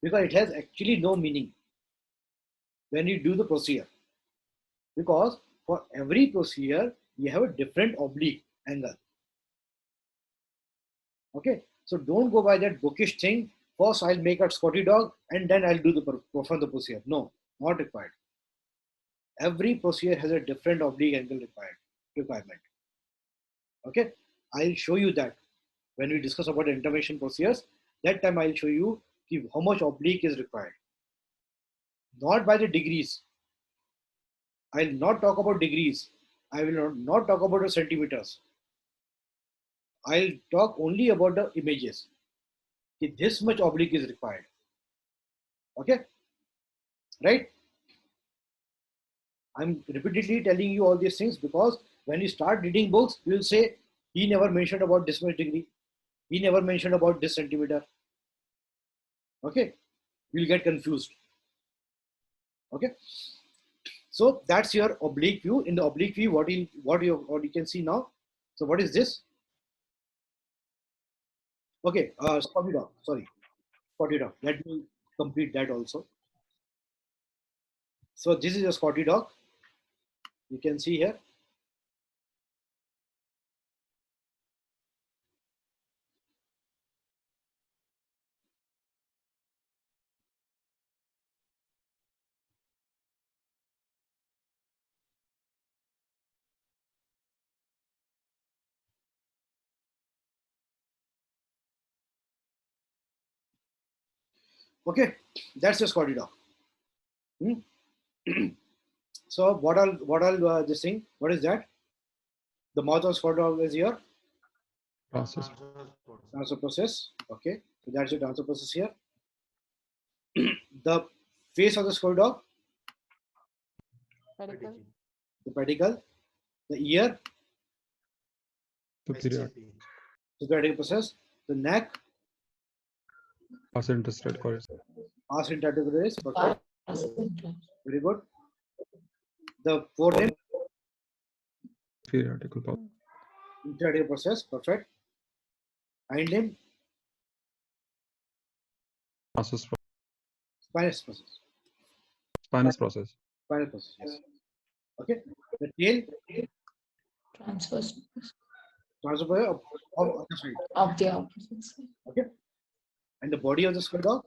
because it has actually no meaning when you do the procedure. Because for every procedure, you have a different oblique angle. Okay, so don't go by that bookish thing. First, I'll make a Scotty dog and then I'll do the perform the procedure. No, not required. Every procedure has a different oblique angle requirement. Okay, I'll show you that when we discuss about the intervention procedures. That time I'll show you how much oblique is required. Not by the degrees. I'll not talk about degrees. I will not talk about the centimeters. I'll talk only about the images. This much oblique is required. Okay, right? I'm repeatedly telling you all these things because when you start reading books, you will say, he never mentioned about this much degree. He never mentioned about this centimeter. Okay, you'll get confused. Okay, so that's your oblique view. In the oblique view, what you can see now. So what is this? Okay, Scotty dog. Sorry, Scotty dog. Let me complete that also. So this is a Scotty dog. You can see here. Okay, that's a Scotty dog. So what all this thing? What is that? The mouth of Scotty dog is here. Process. Transfer process. Okay, so that's the transfer process here. The face of the skull dog, Pedicle. the pedicle, the ear, Superior. superior process, the neck, Pars interstitial cortex. pars interarticularis. Perfect. Pars intra- Very good. The forelimb, Inferior article pouch. interarticular process. Perfect. Hind limb, Process. spinous process. Spinous process. Spinal process. Yes. Okay. The tail, transverse transfer process of other side. of the opposite side. Okay. And the body of the skull dog.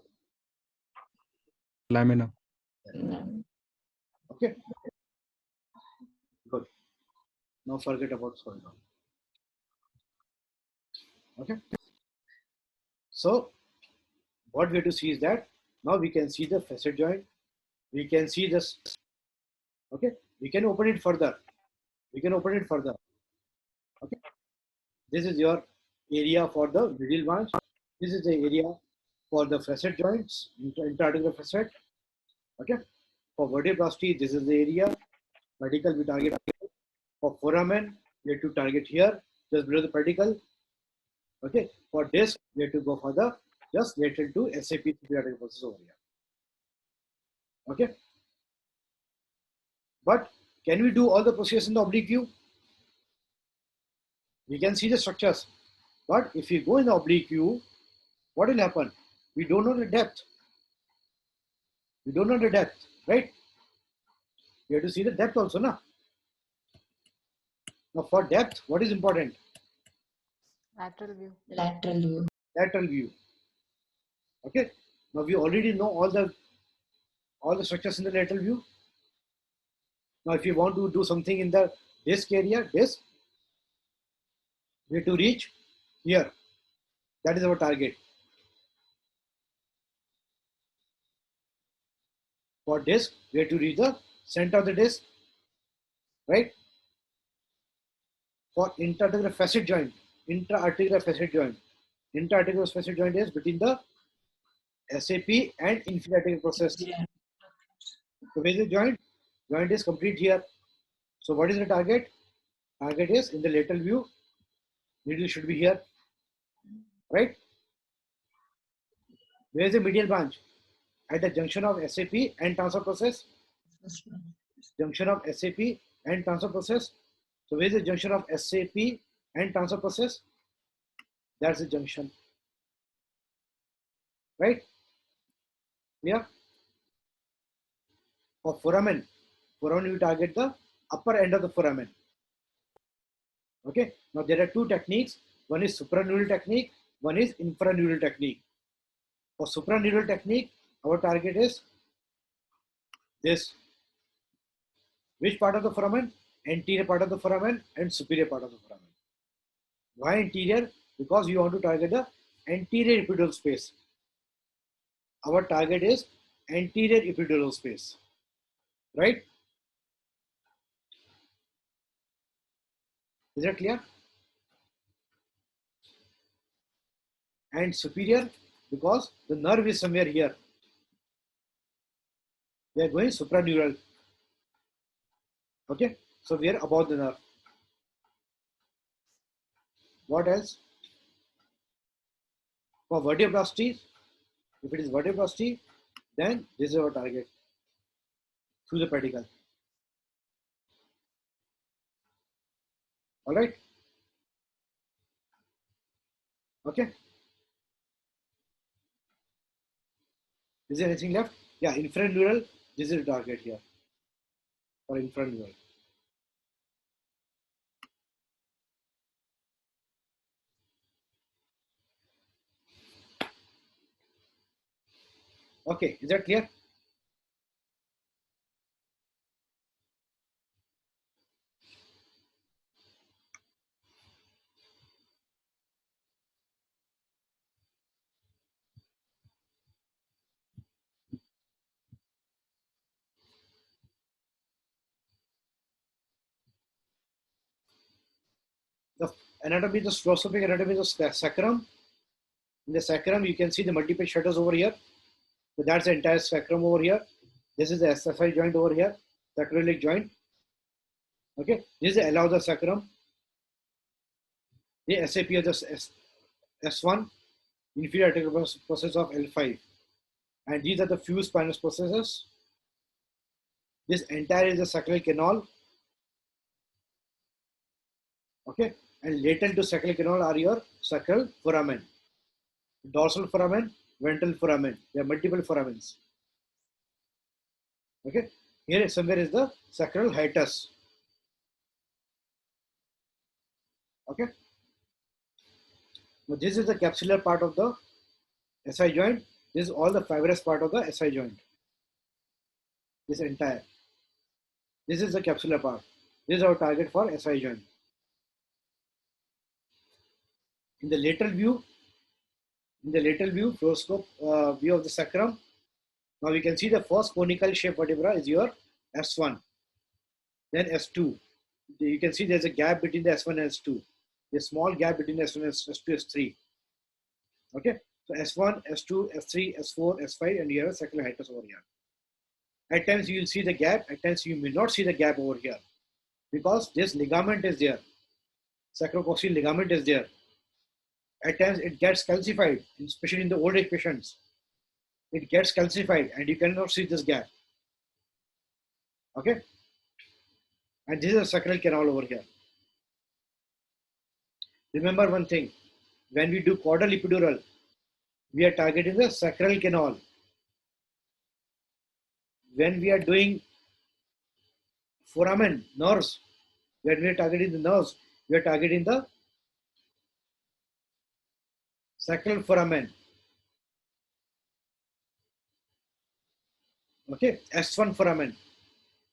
Lamina. No. Okay. Good. Now forget about skull dog. Okay. So what we have to see is that now we can see the facet joint. We can see this. Okay. We can open it further. We can open it further. Okay. This is your area for the middle branch. This is the area for the facet joints, interarticular facet. Okay. For vertebroplasty, this is the area. Pedicle we target. For foramen, we have to target here, just below the pedicle. Okay. For disc, we have to go for the just lateral to SAP periodic process over here. Okay. But can we do all the processes in the oblique view? We can see the structures. But if we go in the oblique view, what will happen? We don't know the depth. We don't know the depth, right? We have to see the depth also, na? Now for depth, what is important? Lateral view. Lateral view. Lateral view. Okay. Now we already know all the structures in the lateral view. Now if you want to do something in the disc area, disc, we have to reach here. That is our target. For disc, we have to reach the center of the disc, right? For interarticular facet joint, intra-articular facet joint. Intra-articular facet joint is between the SAP and inferior articular process. So where is the joint? Joint is complete here. So what is the target? Target is in the lateral view. Needle should be here, right? Where is the medial branch? At the junction of SAP and transfer process. Junction of SAP and transfer process. So where is the junction of SAP and transfer process? That's the junction, right? Yeah. For foramen, foramen we target the upper end of the foramen. Okay. Now there are two techniques. One is supraneural technique. One is infraneural technique. For supraneural technique, our target is this. Which part of the foramen? Anterior part of the foramen and superior part of the foramen. Why anterior? Because we want to target the anterior epidural space. Our target is anterior epidural space, right? Is that clear? And superior because the nerve is somewhere here. We are going supraneural. Okay, so we are above the nerve. What else? For vertebroplasty, if it is vertebroplasty, then this is our target through the pedicle. All right. Okay. Is there anything left? Yeah, infraneural. This is the target here for infraneural. Okay, is that clear? anatomy, the fluoroscopic anatomy is the sacrum. In the sacrum, you can see the multiple shutters over here. So that's the entire sacrum over here. This is the SSI joint over here, sacroiliac joint. Okay, this is the allows the sacrum. The SAP of the S1, inferior articular process of L5. And these are the fused spinous processes. This entire is the sacral canal. Okay, and lateral to sacral canal are your sacral foramen, dorsal foramen, ventral foramen. There are multiple foramens. Okay, here somewhere is the sacral hiatus. Okay, now this is the capsular part of the SI joint. This is all the fibrous part of the SI joint. This entire. This is the capsular part. This is our target for SI joint. In the lateral view, fluoroscope view of the sacrum. Now we can see the first conical shape vertebra is your S1, then S2. You can see there's a gap between the S1 and S2. There's a small gap between S1 and S2, S3. Okay, so S1, S2, S3, S4, S5, and you have a sacral hiatus over here. At times you will see the gap, at times you may not see the gap over here because this ligament is there. Sacrococcygeal ligament is there. At times it gets calcified, especially in the old age patients. It gets calcified and you cannot see this gap. Okay, and this is a sacral canal over here. Remember one thing, when we do caudal epidural, we are targeting the sacral canal. When we are doing foramen, nerves, when we are targeting the nerves, we are targeting the sacral foramen. Okay, S1 foramen,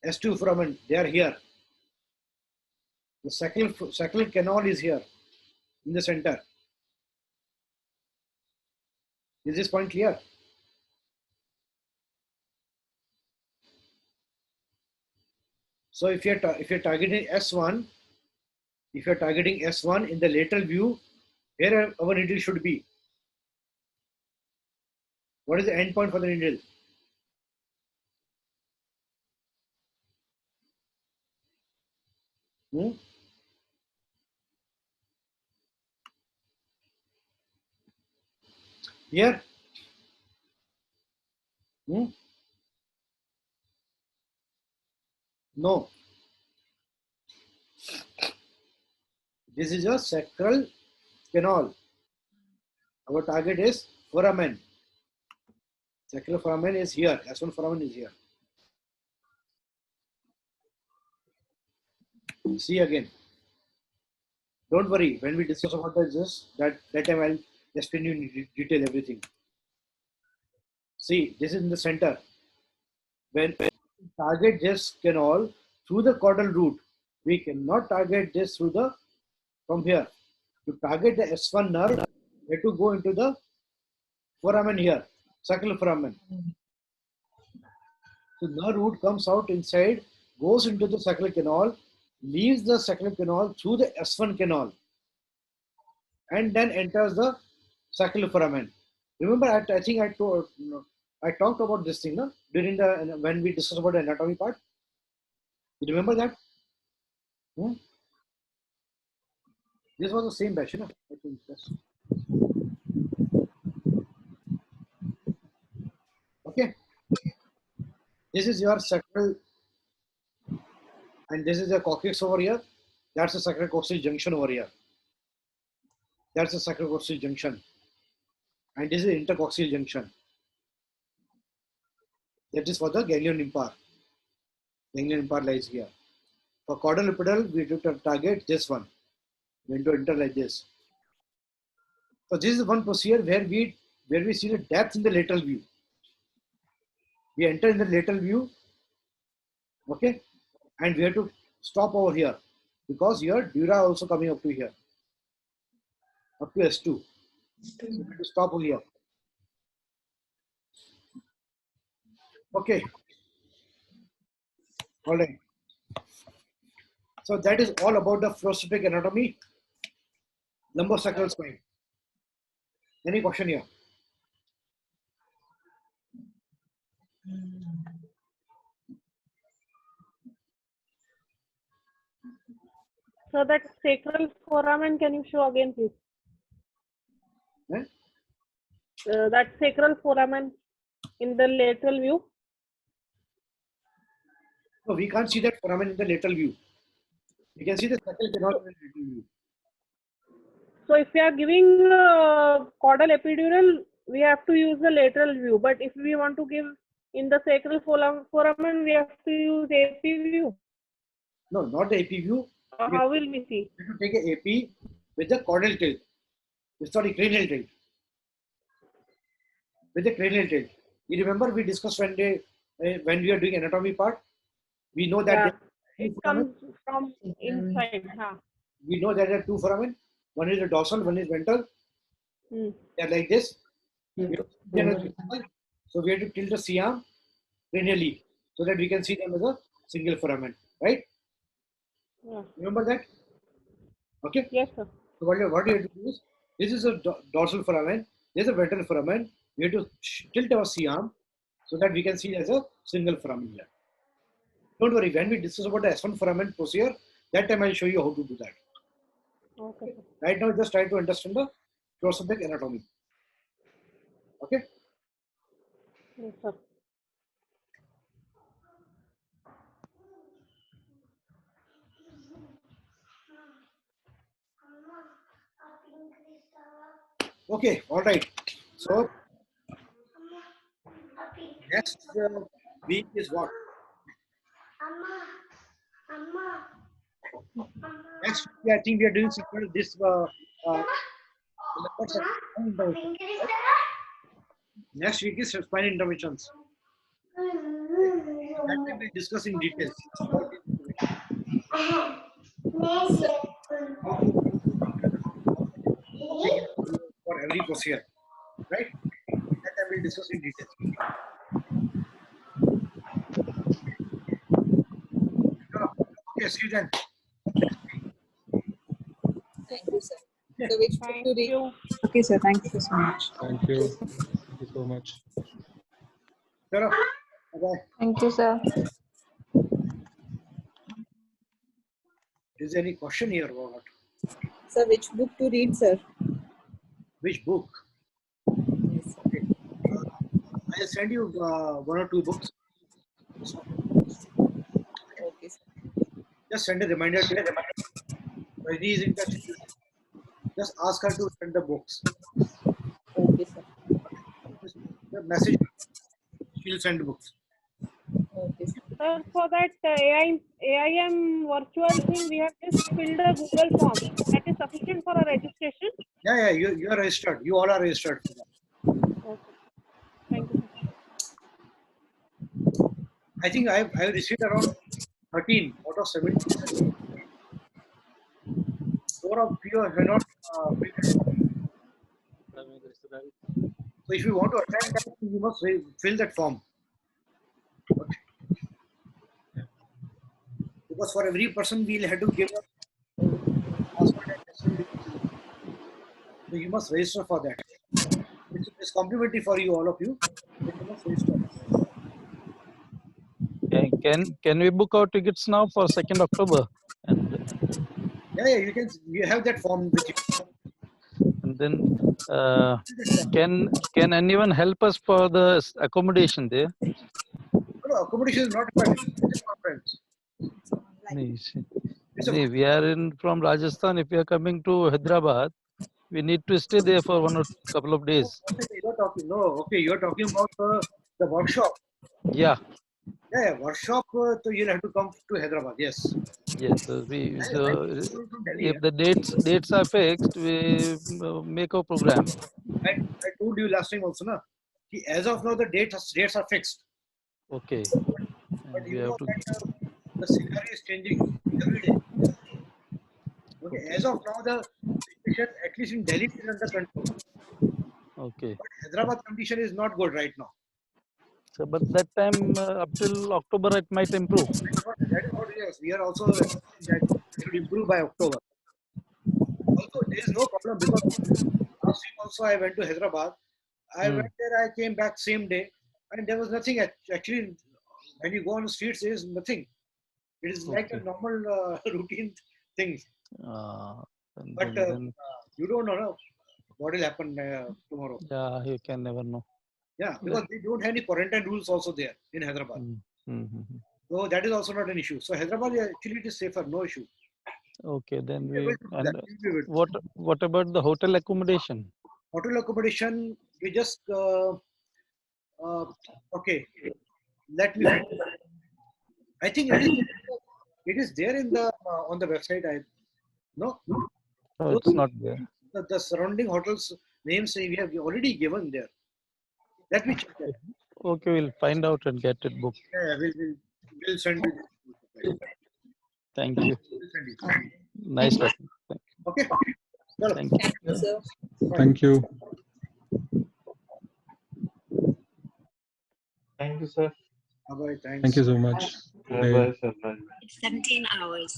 S2 foramen, they are here. The sacral canal is here in the center. Is this point clear? So if you're targeting S1, if you're targeting S1 in the lateral view, where our needle should be? What is the end point for the needle? Here? No. This is a sacral canal. Our target is foramen. Sacral foramen is here. S1 foramen is here. See again. Don't worry. When we discuss about this, that time I'll explain you in detail everything. See, this is in the center. When we target this canal through the caudal root, we cannot target this through the from here. To target the S1 nerve, we have to go into the foramen here, sacral foramen. So nerve root comes out inside, goes into the sacral canal, leaves the sacral canal through the S1 canal, and then enters the sacral foramen. Remember, I think I talked about this thing during when we discussed about the anatomy part. You remember that? This was the same batch, I think. Yes. Okay. This is your sacral, and this is the coccyx over here. That's the sacrococcygeal junction over here. That's the sacrococcygeal junction. And this is the intercoccygeal junction. That is for the ganglion impar. Ganglion impar lies here. For caudal epidural, we do target this one. We do enter like this. So this is one procedure where we see the depth in the lateral view. We enter in the lateral view, okay, and we have to stop over here because here dura also coming up to here, up to S2. So we have to stop over here. Okay. All right. So that is all about the fluoroscopic anatomy. Lumbosacral spine. Any question here? So that sacral foramen, can you show again, please? Eh? That sacral foramen in the lateral view. No, we can't see that foramen in the lateral view. We can see the sacral canal in the lateral view. So if we are giving caudal epidural, we have to use the lateral view. But if we want to give in the sacral foramen, we have to use AP view. No, not the AP view. How will we see? You have to take a AP with the caudal tilt. Sorry, cranial tilt. With the cranial tilt. You remember we discussed when we are doing anatomy part. We know that Yeah, there are it two foramen. comes from inside. Huh? We know that there are two foramen. One is the dorsal, one is ventral. Hmm. They are like this. You We have have to to- over- So we have to tilt the C-arm cranially so that we can see them as a single foramen, right? Yeah. Remember that? Okay. Yes, sir. So what you have to do is, this is a dorsal foramen, there's a ventral foramen. We have to tilt our C-arm so that we can see as a single foramen here. Don't worry, when we discuss about the S1 foramen procedure, that time I'll show you how to do that. Okay, sir. Right now, just try to understand the fluoroscopic anatomy. Okay? Yes, sir. Okay, all right. So, next week is what? Next week, I think we are doing this. Next week is spine interventions. That time we'll discuss in details. For every procedure, right? That time we'll discuss in details. Okay, see you then. Thank you, sir. So which book Thank to read? you. Okay, sir. Thank you so much. Thank you. Thank you so much. Chalo. Bye-bye. Thank you, sir. Is there any question here or what? Sir, which book to read, sir? Which book? Yes, sir. Okay. I'll send you one or two books. Okay, sir. Just send a reminder to her. When she is in touch, just ask her to send the books. Okay, sir. Just the message. She'll send the books. Okay, sir. Sir, for that AIM virtual thing, we have just filled a Google form. That is sufficient for a registration? Yeah, you are registered. You all are registered for that. Okay. Thank you, sir. I think I have received around 13 out of 17. 4 of you have not filled it. So if you want to attend that, you must fill that form. Okay. Because for every person we'll have to give a password and password. So you must register for that. It's complimentary for you, all of you. But you must register. Can we book our tickets now for 2nd October? And You have that form with you. then can anyone help us for the accommodation there? No, accommodation is not required. It's a conference. It's a We are from Rajasthan. If we are coming to Hyderabad, we need to stay there for one or couple of days. you're talking. No, okay, you're talking about the workshop. Yeah. Yeah, workshop. So you'll have to come to Hyderabad. Yes. Yes. So From Delhi, if the dates are fixed, we make a program. I told you last time also, na. As of now, the dates are fixed. Okay. But And you we know have to. that the scenario is changing every day. Okay. As of now, the situation, at least in Delhi, is under control. Okay. But Hyderabad condition is not good right now. So, but that time up till October, it might improve. That is what yes. We are also that it should improve by October. also there is no problem because last week also I went to Hyderabad. I Hmm. went there, I came back same day, and there was nothing. Actually, when you go on the streets, there is nothing. It is like a Okay. normal routine thing. And But then you don't know what will happen tomorrow. yeah, you can never know. Yeah, Let- because they don't have any quarantine rules also there in Hyderabad. Mm-hmm. So that is also not an issue. So Hyderabad actually it is safer, no issue. Okay, then We'll be we able to do and that. We'll be able to. what about the hotel accommodation? Hotel accommodation, we just okay. Let me. I think it is there in the on the website. I no. No, Those it's not there. the surrounding hotels names we have already given there. Let me check that. Okay, we'll find out and get it booked. Yeah, we'll send you. Thank you. We'll send you. Nice talking. Okay. Chalo. Thank you. Thank you, sir. Thank you. Thank you, sir. Bye. Thanks. Thank you so much. Good day. Bye, sir. Bye. It's 17 hours.